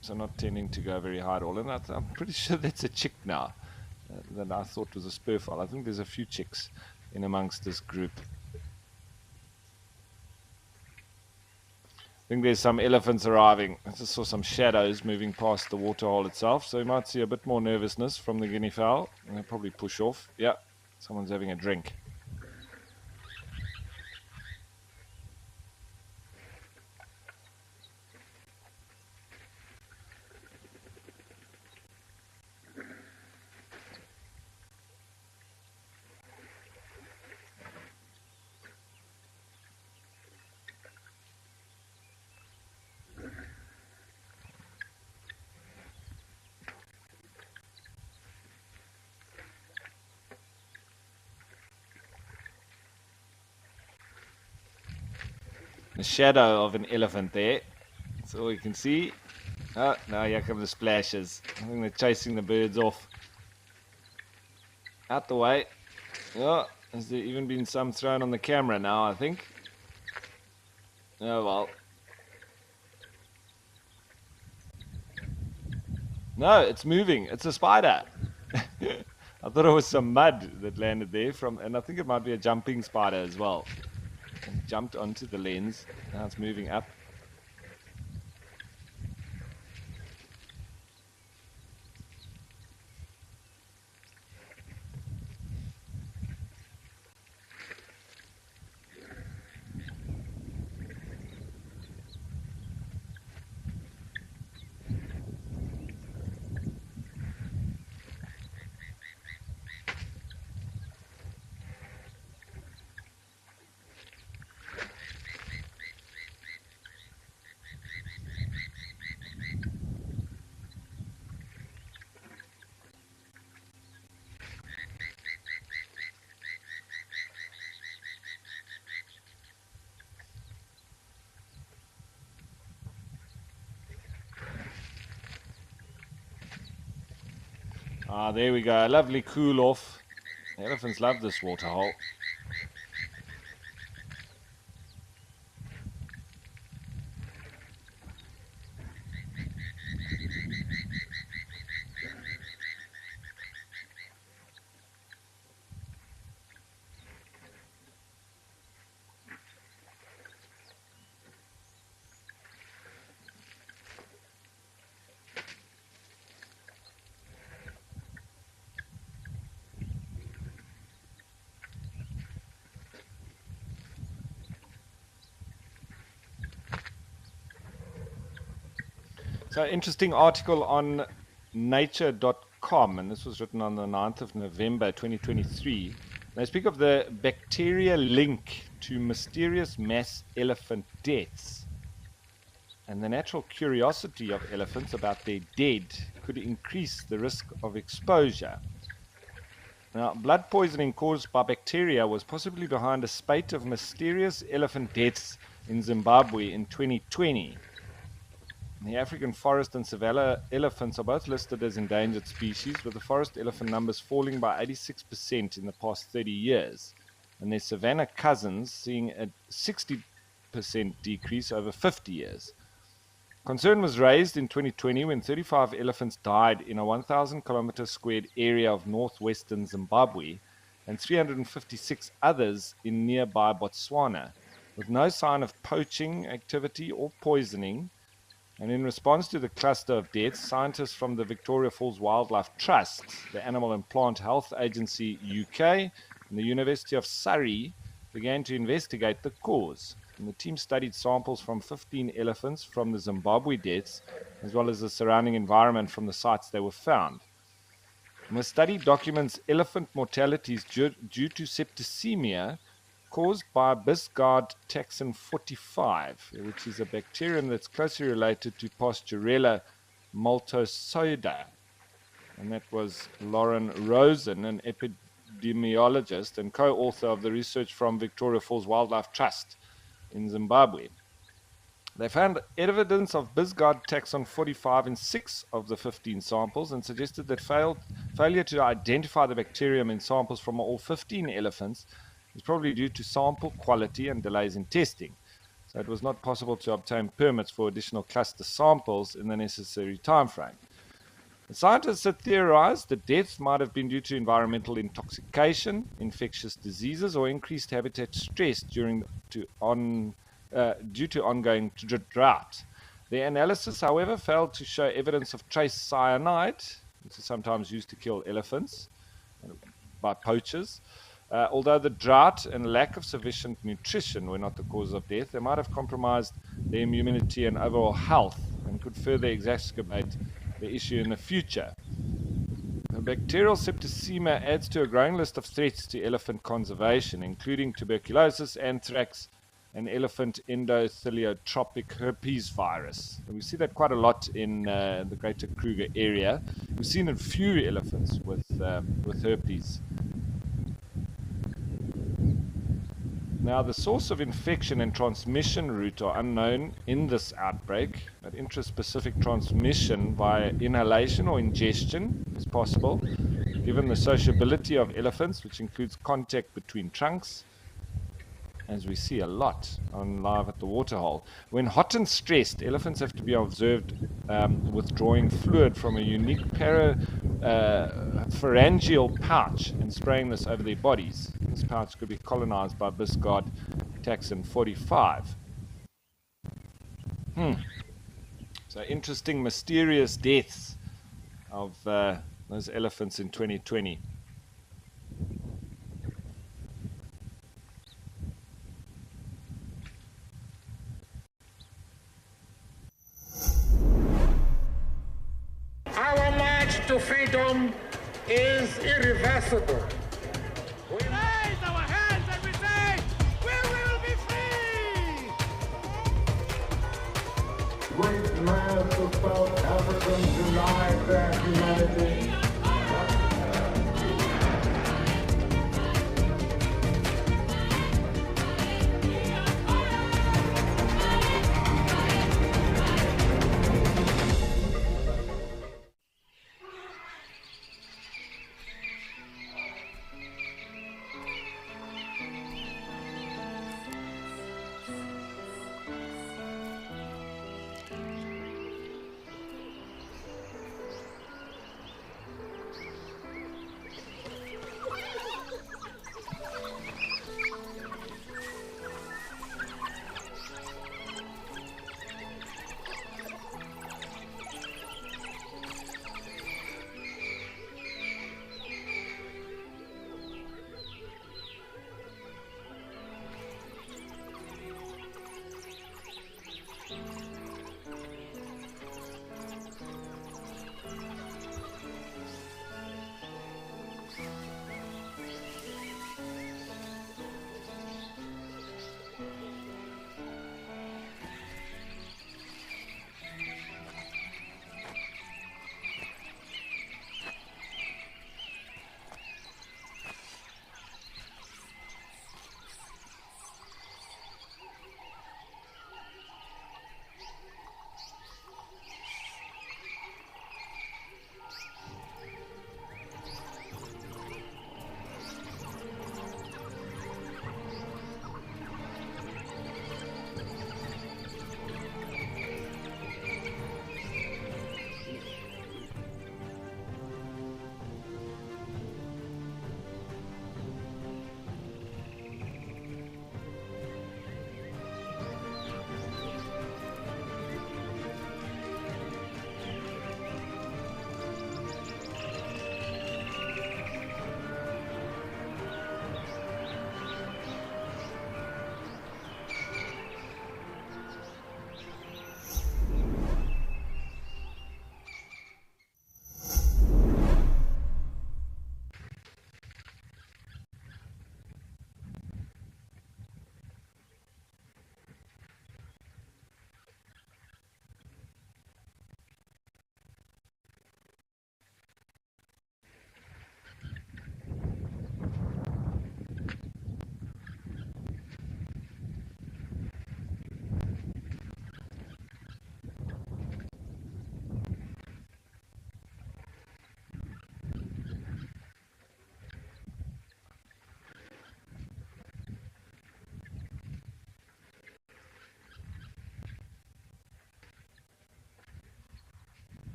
so not tending to go very high at all. And I'm pretty sure that's a chick now that I thought was a spurfowl. I think there's a few chicks in amongst this group. I think there's some elephants arriving. I just saw some shadows moving past the waterhole itself, so you might see a bit more nervousness from the guinea fowl. And they'll probably push off. Yeah, someone's having a drink. The shadow of an elephant there. That's all you can see. Oh, now here come the splashes. I think they're chasing the birds off. Out the way. Oh, has there even been some thrown on the camera now, I think? Oh, well. No, it's moving. It's a spider. I thought it was some mud that landed there and I think it might be a jumping spider as well. It jumped onto the lens. Now it's moving up. Ah, there we go. A lovely cool off. The elephants love this waterhole. So, interesting article on nature.com, and this was written on the 9th of November 2023. They speak of the bacteria link to mysterious mass elephant deaths. And the natural curiosity of elephants about their dead could increase the risk of exposure. Now, blood poisoning caused by bacteria was possibly behind a spate of mysterious elephant deaths in Zimbabwe in 2020. The African forest and savanna elephants are both listed as endangered species, with the forest elephant numbers falling by 86% in the past 30 years, and their savanna cousins seeing a 60% decrease over 50 years. Concern was raised in 2020 when 35 elephants died in a 1,000 kilometer squared area of northwestern Zimbabwe and 356 others in nearby Botswana, with no sign of poaching activity or poisoning. And in response to the cluster of deaths, scientists from the Victoria Falls Wildlife Trust, the Animal and Plant Health Agency UK, and the University of Surrey began to investigate the cause. And the team studied samples from 15 elephants from the Zimbabwe deaths, as well as the surrounding environment from the sites they were found. And the study documents elephant mortalities due to septicemia caused by Bisgard taxon 45, which is a bacterium that's closely related to Pasteurella maltosoida. And that was Lauren Rosen, an epidemiologist and co-author of the research from Victoria Falls Wildlife Trust in Zimbabwe. They found evidence of Bisgard taxon 45 in 6 of the 15 samples and suggested that failure to identify the bacterium in samples from all 15 elephants is probably due to sample quality and delays in testing. So it was not possible to obtain permits for additional cluster samples in the necessary time frame. The scientists had theorized that deaths might have been due to environmental intoxication, infectious diseases, or increased habitat stress due to ongoing drought. Their analysis, however, failed to show evidence of trace cyanide, which is sometimes used to kill elephants by poachers. Although the drought and lack of sufficient nutrition were not the cause of death, they might have compromised their immunity and overall health and could further exacerbate the issue in the future. The bacterial septicemia adds to a growing list of threats to elephant conservation, including tuberculosis, anthrax, and elephant endotheliotrophic herpes virus. And we see that quite a lot in the greater Kruger area. We've seen a few elephants with herpes. Now, the source of infection and transmission route are unknown in this outbreak, but intraspecific transmission via inhalation or ingestion is possible, given the sociability of elephants, which includes contact between trunks, as we see a lot on Live at the Waterhole. When hot and stressed, elephants have to be observed withdrawing fluid from a unique pharyngeal pouch and spraying this over their bodies. This pouch could be colonized by Bisgard taxon 45. So interesting, mysterious deaths of those elephants in 2020. Our march to freedom is irreversible. We raise our hands and we say, we will be free! Great mass of South Africans denied their humanity.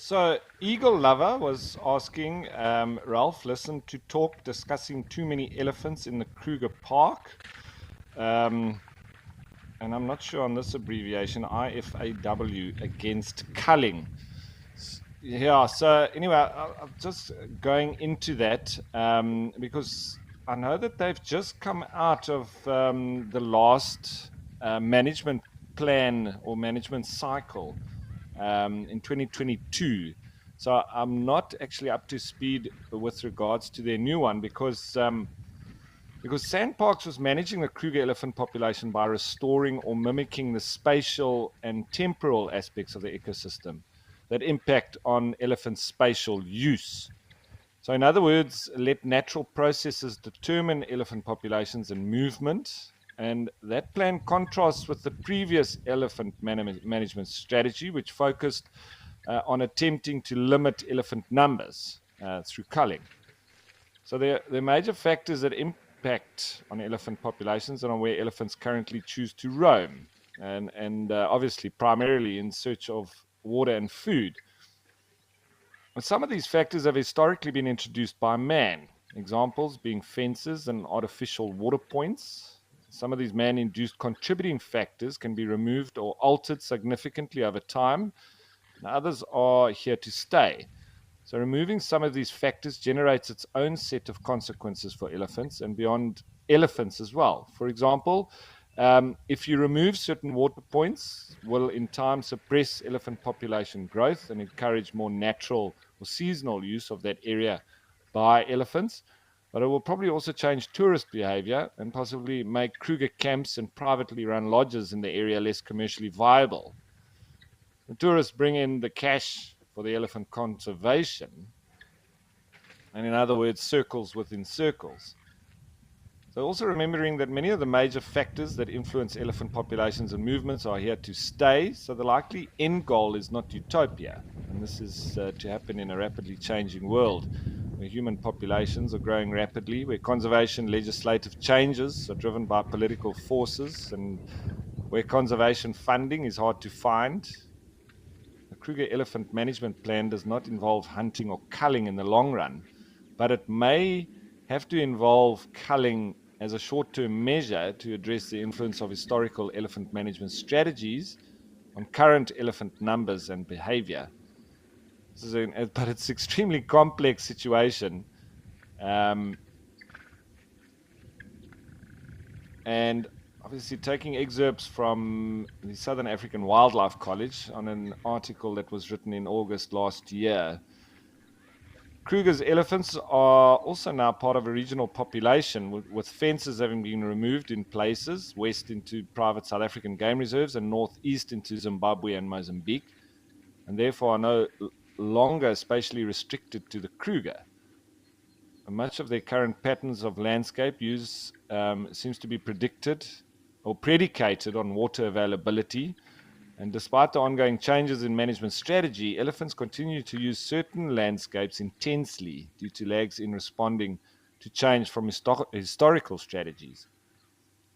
So, Eagle Lover was asking Ralph, listen to talk discussing too many elephants in the Kruger Park. And I'm not sure on this abbreviation, IFAW, against culling. Yeah, so anyway, I'm just going into that because I know that they've just come out of the last management plan or management cycle in 2022. So I'm not actually up to speed with regards to their new one because Sandparks was managing the Kruger elephant population by restoring or mimicking the spatial and temporal aspects of the ecosystem that impact on elephant spatial use. So, in other words, let natural processes determine elephant populations and movement. And that plan contrasts with the previous elephant management strategy, which focused on attempting to limit elephant numbers through culling. So, there are major factors that impact on elephant populations and on where elephants currently choose to roam, and obviously, primarily in search of water and food. And some of these factors have historically been introduced by man, examples being fences and artificial water points. Some of these man induced contributing factors can be removed or altered significantly over time, and others are here to stay. So, removing some of these factors generates its own set of consequences for elephants and beyond elephants as well. For example, if you remove certain water points, will in time suppress elephant population growth and encourage more natural or seasonal use of that area by elephants. But it will probably also change tourist behavior and possibly make Kruger camps and privately run lodges in the area less commercially viable. The tourists bring in the cash for the elephant conservation, and in other words, circles within circles. So, also remembering that many of the major factors that influence elephant populations and movements are here to stay. So, the likely end goal is not utopia. And this is to happen in a rapidly changing world where human populations are growing rapidly, where conservation legislative changes are driven by political forces, and where conservation funding is hard to find. The Kruger Elephant Management Plan does not involve hunting or culling in the long run, but it may have to involve culling as a short term measure to address the influence of historical elephant management strategies on current elephant numbers and behavior. But it's an extremely complex situation. Um, and obviously, taking excerpts from the Southern African Wildlife College on an article that was written in August last year. Kruger's elephants are also now part of a regional population, with fences having been removed in places, west into private South African game reserves and northeast into Zimbabwe and Mozambique, and therefore are no longer spatially restricted to the Kruger. Much of their current patterns of landscape use seems to be predicted or predicated on water availability. And despite the ongoing changes in management strategy, elephants continue to use certain landscapes intensely due to lags in responding to change from historical strategies.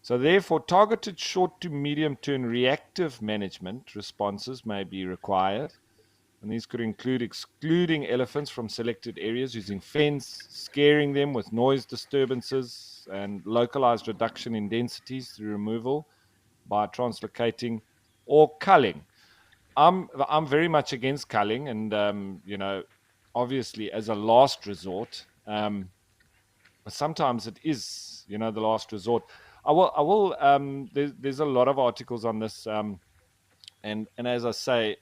So, therefore, targeted short to medium term reactive management responses may be required. And these could include excluding elephants from selected areas using fence, scaring them with noise disturbances, and localized reduction in densities through removal by translocating or culling. I'm very much against culling, and obviously as a last resort. But sometimes it is, the last resort. I will. There's a lot of articles on this, and as I say,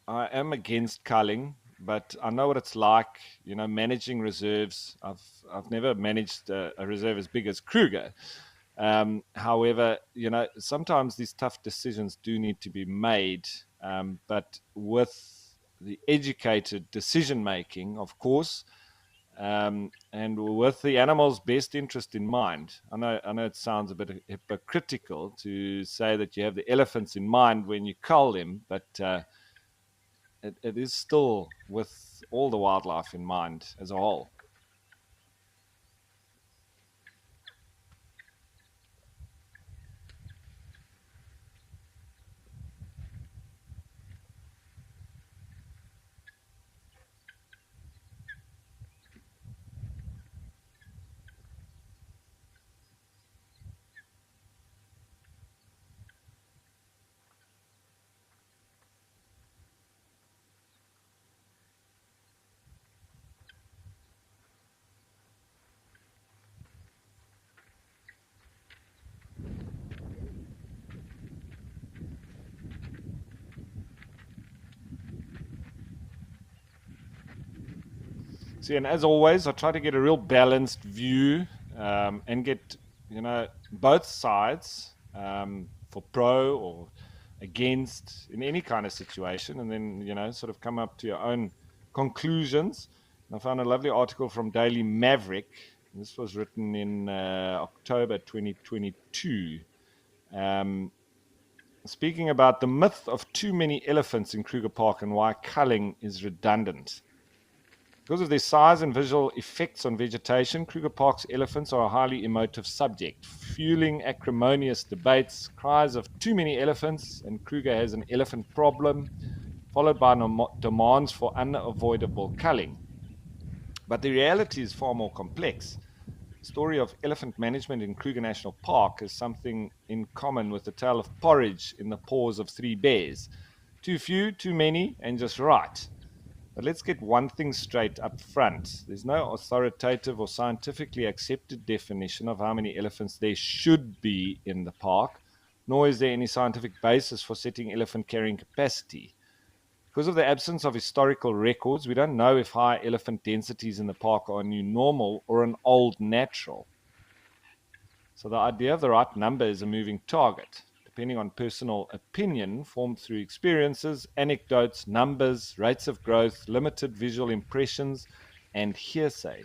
I am against culling, but I know what it's like, managing reserves. I've never managed a reserve as big as Kruger. However, sometimes these tough decisions do need to be made, but with the educated decision making, of course, and with the animal's best interest in mind. I know it sounds a bit hypocritical to say that you have the elephants in mind when you cull them, but it is still with all the wildlife in mind as a whole. See, and as always, I try to get a real balanced view and get, both sides for pro or against in any kind of situation, and then, sort of come up to your own conclusions. And I found a lovely article from Daily Maverick. This was written in October 2022. Speaking about the myth of too many elephants in Kruger Park and why culling is redundant. Because of their size and visual effects on vegetation, Kruger Park's elephants are a highly emotive subject, fueling acrimonious debates, cries of too many elephants, and Kruger has an elephant problem, followed by demands for unavoidable culling. But the reality is far more complex. The story of elephant management in Kruger National Park has something in common with the tale of porridge in the paws of three bears. Too few, too many, and just right. But let's get one thing straight up front. There's no authoritative or scientifically accepted definition of how many elephants there should be in the park, nor is there any scientific basis for setting elephant carrying capacity. Because of the absence of historical records, we don't know if high elephant densities in the park are a new normal or an old natural. So the idea of the right number is a moving target, depending on personal opinion formed through experiences, anecdotes, numbers, rates of growth, limited visual impressions, and hearsay.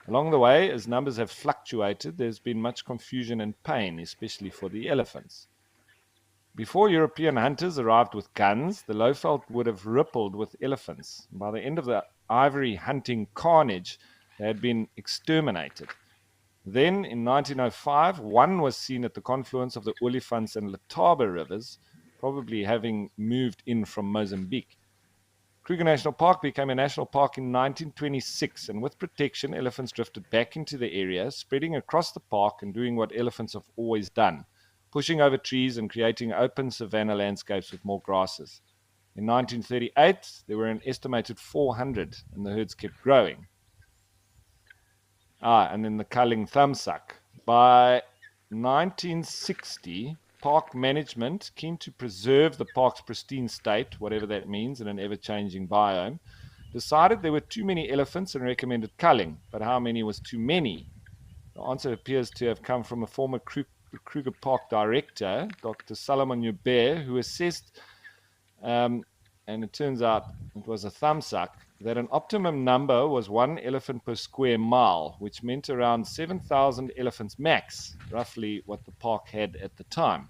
Along the way, as numbers have fluctuated, there's been much confusion and pain, especially for the elephants. Before European hunters arrived with guns, the Lowveld would have rippled with elephants. By the end of the ivory hunting carnage, they had been exterminated. Then, in 1905, one was seen at the confluence of the Olifants and Letaba rivers, probably having moved in from Mozambique. Kruger National Park became a national park in 1926, and with protection, elephants drifted back into the area, spreading across the park and doing what elephants have always done, pushing over trees and creating open savanna landscapes with more grasses. In 1938, there were an estimated 400, and the herds kept growing. And then the culling thumbsuck. By 1960, park management, keen to preserve the park's pristine state, whatever that means in an ever-changing biome, decided there were too many elephants and recommended culling. But how many was too many? The answer appears to have come from a former Kruger Park director, Dr. Solomon Hubert, who assessed, and it turns out it was a thumbsuck, that an optimum number was 1 elephant per square mile, which meant around 7,000 elephants max, roughly what the park had at the time.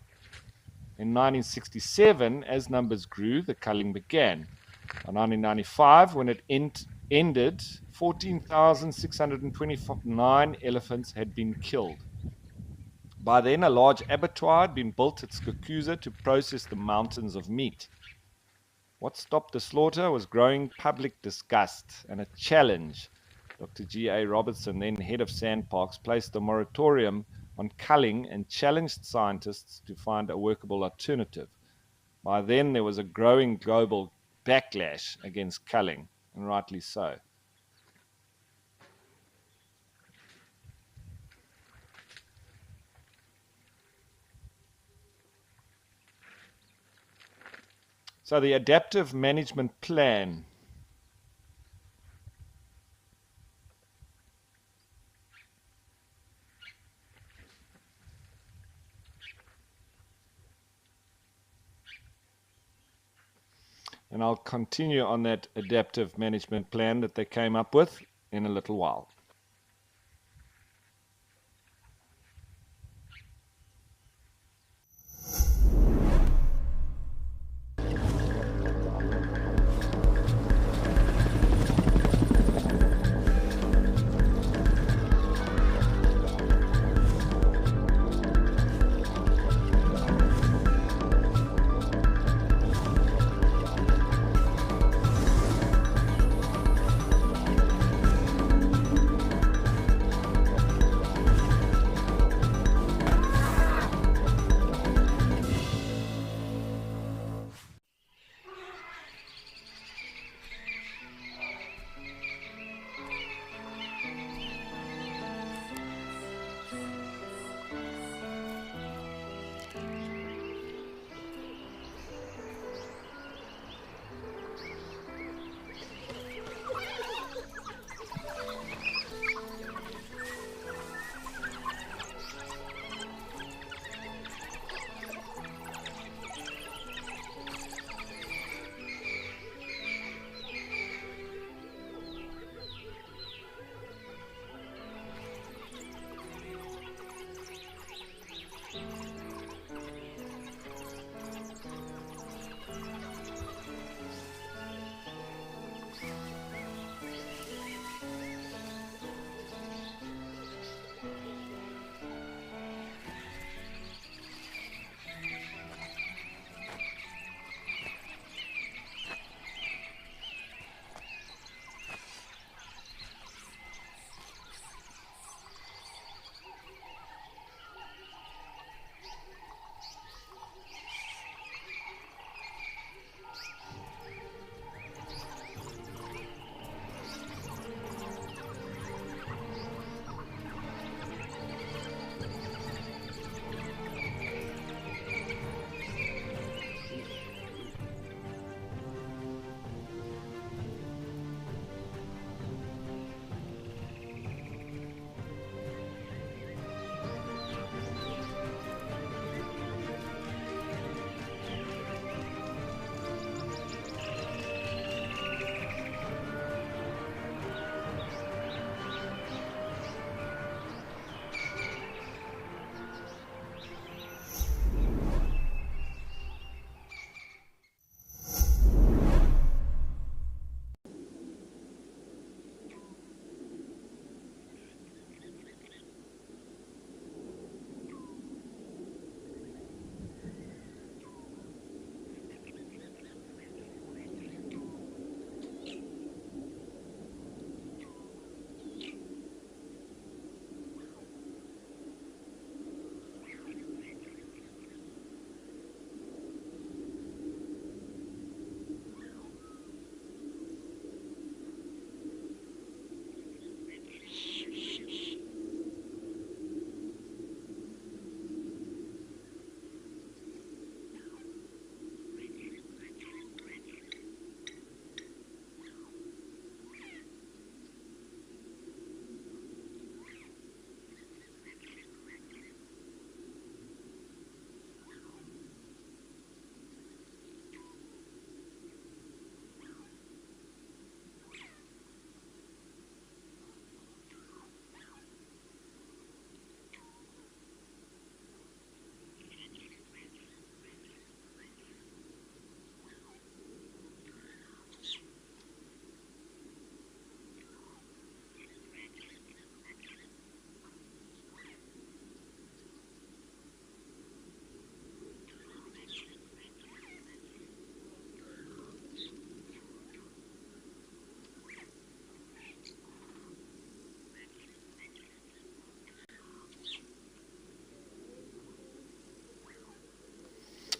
In 1967, as numbers grew, the culling began. By 1995, when it ended, 14,629 elephants had been killed. By then, a large abattoir had been built at Skukuza to process the mountains of meat. What stopped the slaughter was growing public disgust and a challenge. Dr. G.A. Robertson, then head of Sandparks, placed a moratorium on culling and challenged scientists to find a workable alternative. By then, there was a growing global backlash against culling, and rightly so. So the adaptive management plan. And I'll continue on that adaptive management plan that they came up with in a little while.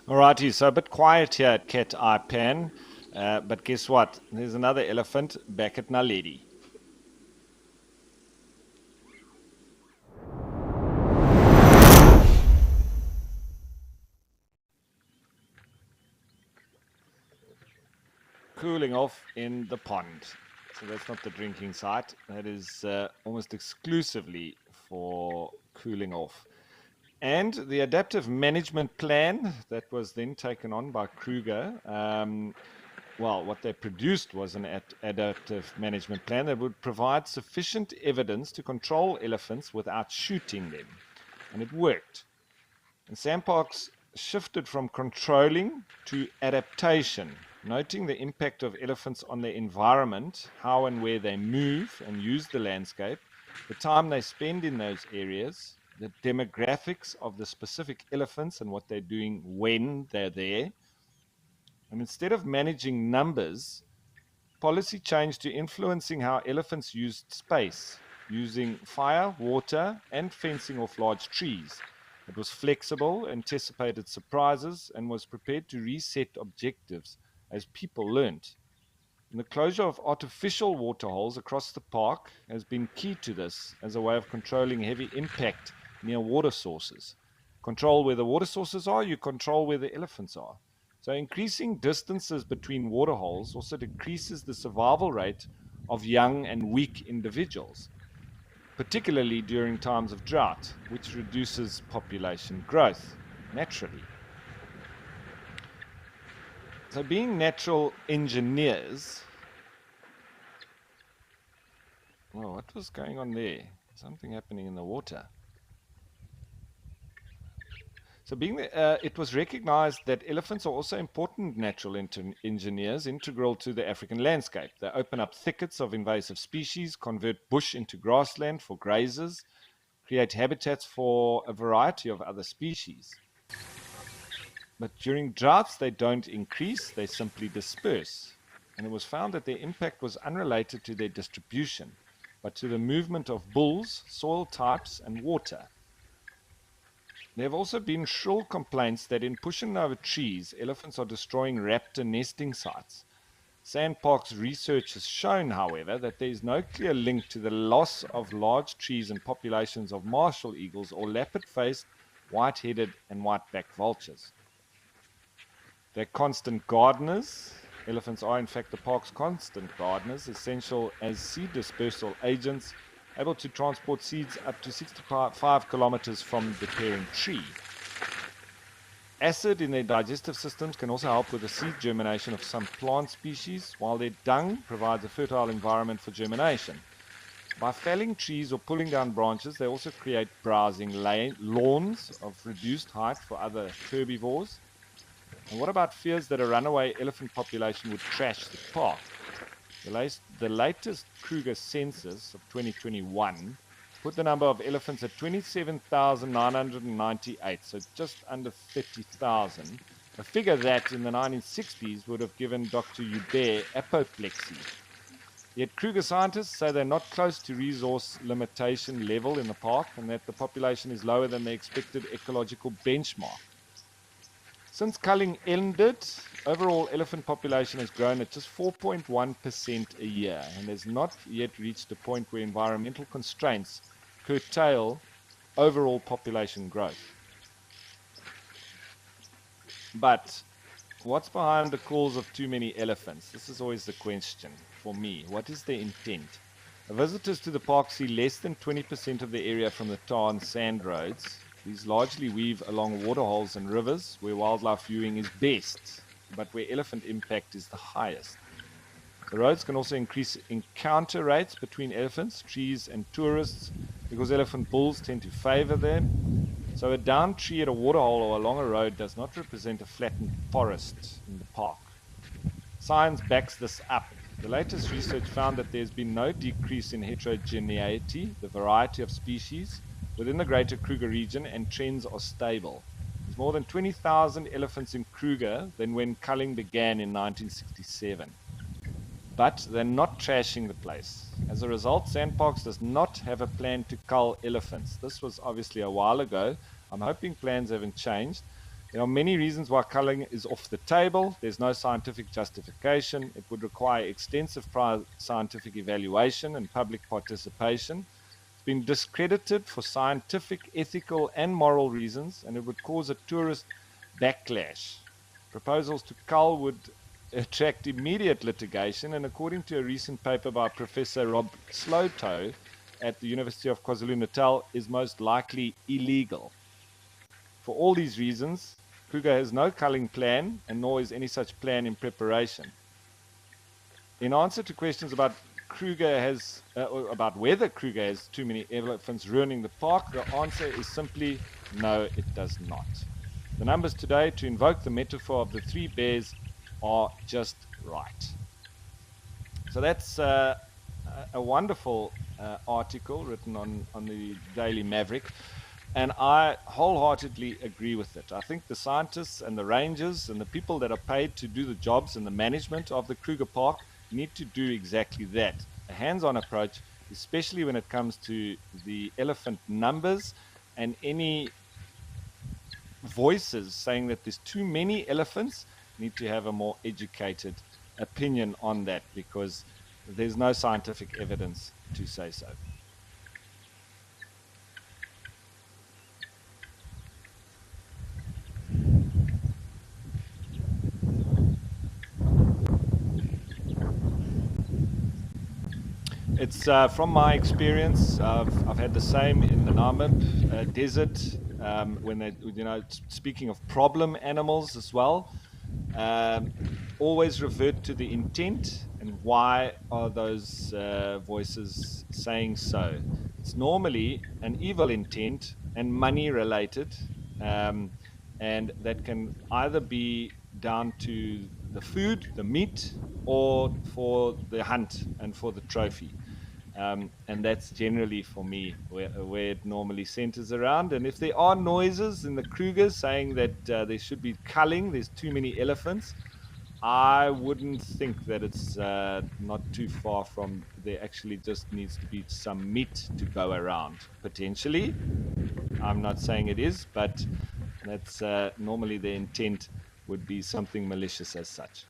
Alrighty, so a bit quiet here at Cat Eye Pan, but guess what? There's another elephant back at Narrated. Cooling off in the pond. So that's not the drinking site. That is almost exclusively for cooling off. And the adaptive management plan that was then taken on by Kruger, well, what they produced was an adaptive management plan that would provide sufficient evidence to control elephants without shooting them. And it worked. And SANParks shifted from controlling to adaptation, noting the impact of elephants on their environment, how and where they move and use the landscape, the time they spend in those areas, the demographics of the specific elephants and what they're doing when they're there. And instead of managing numbers, policy changed to influencing how elephants used space, using fire, water, and fencing off large trees. It was flexible, anticipated surprises, and was prepared to reset objectives as people learnt. And the closure of artificial waterholes across the park has been key to this as a way of controlling heavy impact near water sources. Control where the water sources are, you control where the elephants are. So increasing distances between waterholes also decreases the survival rate of young and weak individuals, particularly during times of drought, which reduces population growth naturally. So being natural engineers, well, what was going on there? Something happening in the water. So it was recognized that elephants are also important natural engineers, integral to the African landscape. They open up thickets of invasive species, convert bush into grassland for grazers, create habitats for a variety of other species. But during droughts, they don't increase, they simply disperse. And it was found that their impact was unrelated to their distribution, but to the movement of bulls, soil types, and water. There have also been shrill complaints that in pushing over trees, elephants are destroying raptor nesting sites. SANParks research has shown, however, that there is no clear link to the loss of large trees and populations of martial eagles or lappet-faced, white-headed, and white-backed vultures. They're constant gardeners. Elephants are, in fact, the park's constant gardeners, essential as seed dispersal agents, able to transport seeds up to 65 kilometers from the parent tree. Acid in their digestive systems can also help with the seed germination of some plant species, while their dung provides a fertile environment for germination. By felling trees or pulling down branches, they also create browsing lawns of reduced height for other herbivores. And what about fears that a runaway elephant population would trash the park? The latest Kruger census of 2021 put the number of elephants at 27,998, so just under 30,000, a figure that in the 1960s would have given Dr. Hubert apoplexy. Yet Kruger scientists say they're not close to resource limitation level in the park and that the population is lower than the expected ecological benchmark. Since culling ended, overall elephant population has grown at just 4.1% a year and has not yet reached a point where environmental constraints curtail overall population growth. But what's behind the calls of too many elephants? This is always the question for me. What is their intent? Visitors to the park see less than 20% of the area from the tar and sand roads. These largely weave along waterholes and rivers where wildlife viewing is best, but where elephant impact is the highest. The roads can also increase encounter rates between elephants, trees, and tourists because elephant bulls tend to favor them. So a downed tree at a waterhole or along a road does not represent a flattened forest in the park. Science backs this up. The latest research found that there's been no decrease in heterogeneity, the variety of species, within the greater Kruger region, and trends are stable. There's more than 20,000 elephants in Kruger than when culling began in 1967. But they're not trashing the place. As a result, SANParks does not have a plan to cull elephants. This was obviously a while ago. I'm hoping plans haven't changed. There are many reasons why culling is off the table. There's no scientific justification. It would require extensive prior scientific evaluation and public participation. It's been discredited for scientific, ethical, and moral reasons, and it would cause a tourist backlash. Proposals to cull would attract immediate litigation, and according to a recent paper by Professor Rob Slowtoe at the University of KwaZulu-Natal, is most likely illegal. For all these reasons, Kruger has no culling plan, and nor is any such plan in preparation. In answer to questions about about whether Kruger has too many elephants ruining the park, the answer is simply no, it does not. The numbers today, to invoke the metaphor of the 3 bears, are just right. So that's a wonderful article written on the Daily Maverick. And I wholeheartedly agree with it. I think the scientists and the rangers and the people that are paid to do the jobs and the management of the Kruger Park need to do exactly that. A hands-on approach, especially when it comes to the elephant numbers and any voices saying that there's too many elephants, need to have a more educated opinion on that, because there's no scientific evidence to say so. It's from my experience. I've had the same in the Namib desert when they, speaking of problem animals as well. Always revert to the intent and why are those voices saying so. It's normally an evil intent and money related, and that can either be down to the food, the meat, or for the hunt and for the trophy. And that's generally, for me, where it normally centers around. And if there are noises in the Krugers saying that there should be culling, there's too many elephants, I wouldn't think that it's not too far from there actually just needs to be some meat to go around, potentially. I'm not saying it is, but that's normally the intent would be something malicious as such.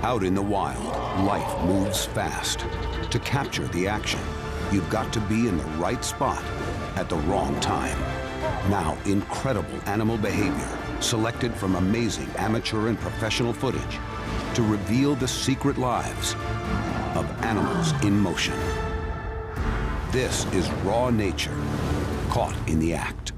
Out in the wild, life moves fast. To capture the action, you've got to be in the right spot at the wrong time. Now, incredible animal behavior selected from amazing amateur and professional footage to reveal the secret lives of animals in motion. This is raw nature, caught in the act.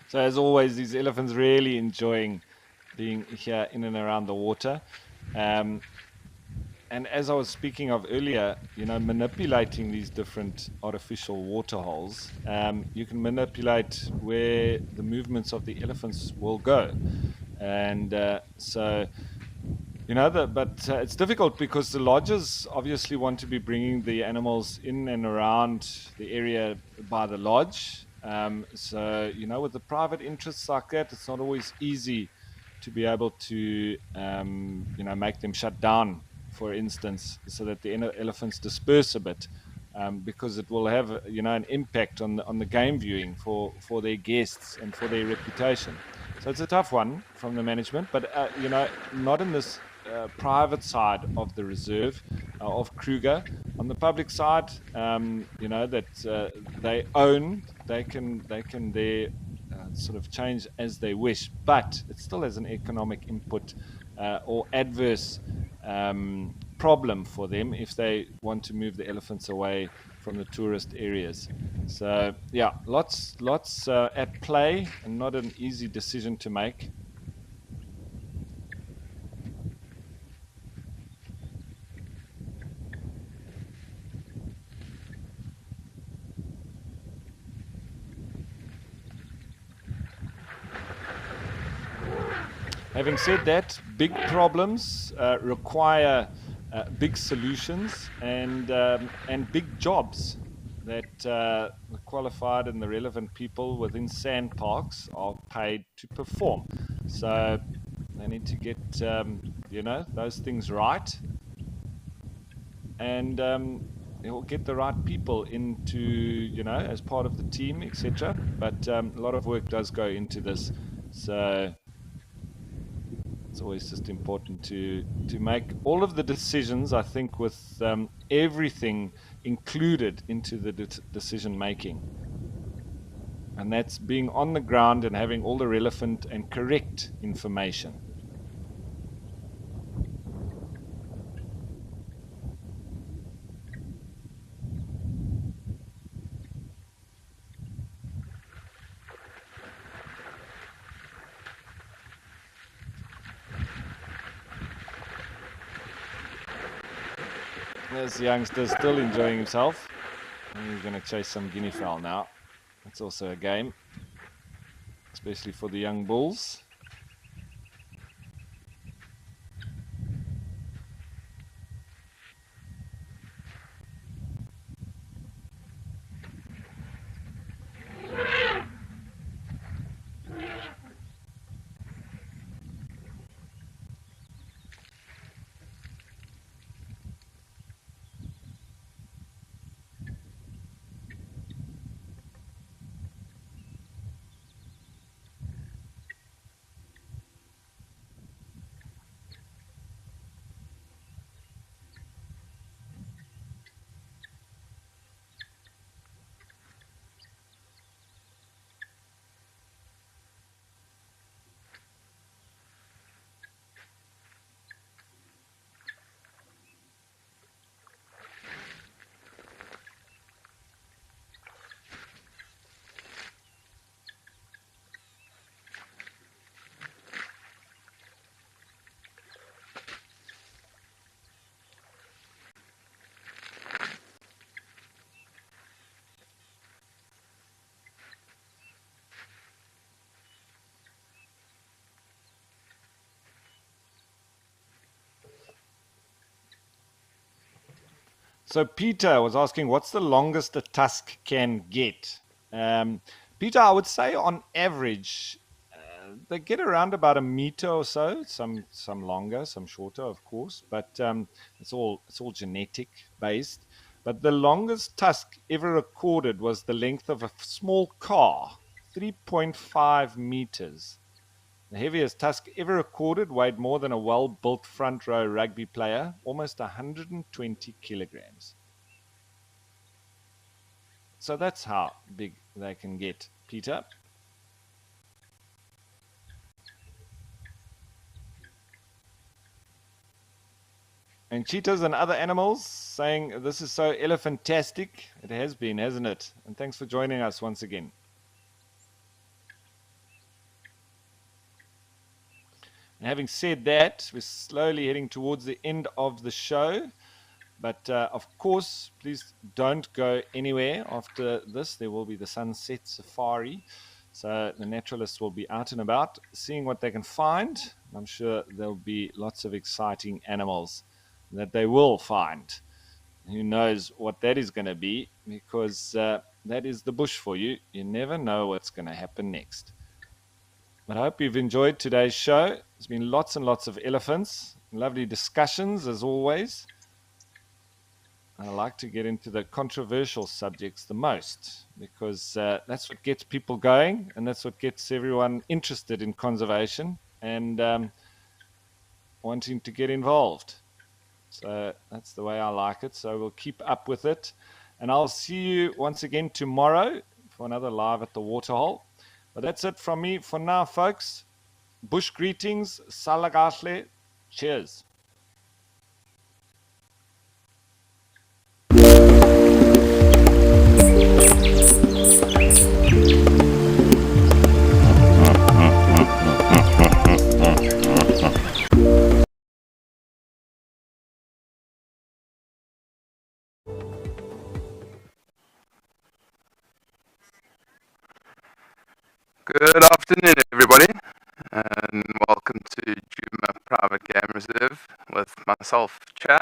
So as always, these elephants really enjoying being here in and around the water. And as I was speaking of earlier, manipulating these different artificial water holes, you can manipulate where the movements of the elephants will go. And it's difficult because the lodges obviously want to be bringing the animals in and around the area by the lodge. With the private interests like that, it's not always easy to be able to, make them shut down, for instance, so that the elephants disperse a bit, because it will have, an impact on the game viewing for their guests and for their reputation. So it's a tough one from the management, but, not in this private side of the reserve of Kruger. On the public side, that they own, they can there sort of change as they wish, but it still has an economic input or adverse problem for them if they want to move the elephants away from the tourist areas. So yeah, lots at play, and not an easy decision to make. Having said that, big problems require big solutions and big jobs that the qualified and the relevant people within sand parks are paid to perform. So they need to get those things right, and they'll get the right people into as part of the team, etc. But a lot of work does go into this, so it's always just important to make all of the decisions, I think, with everything included into the decision making. And that's being on the ground and having all the relevant and correct information. This youngster's still enjoying himself. And he's going to chase some guinea fowl now. That's also a game, especially for the young bulls. So Peter was asking, what's the longest a tusk can get? Peter, I would say on average, they get around about a meter or so. Some longer, some shorter, of course. But it's all genetic based. But the longest tusk ever recorded was the length of a small car, 3.5 meters. The heaviest tusk ever recorded weighed more than a well-built front row rugby player, almost 120 kilograms. So that's how big they can get, Peter. And cheetahs and other animals saying, this is so elephantastic. It has been, hasn't it? And thanks for joining us once again. And having said that, we're slowly heading towards the end of the show. But of course, please don't go anywhere after this. There will be the sunset safari. So the naturalists will be out and about, seeing what they can find. I'm sure there'll be lots of exciting animals that they will find. Who knows what that is going to be, because that is the bush for you. You never know what's going to happen next. But I hope you've enjoyed today's show. There's been lots and lots of elephants, lovely discussions as always. I like to get into the controversial subjects the most, because that's what gets people going, and that's what gets everyone interested in conservation and wanting to get involved. So that's the way I like it. So we'll keep up with it. And I'll see you once again tomorrow for another Live at the Waterhole. But that's it from me for now, folks. Bush greetings. Salagahle. Cheers. Good afternoon, everybody, and welcome to Juma Private Game Reserve with myself, Chad.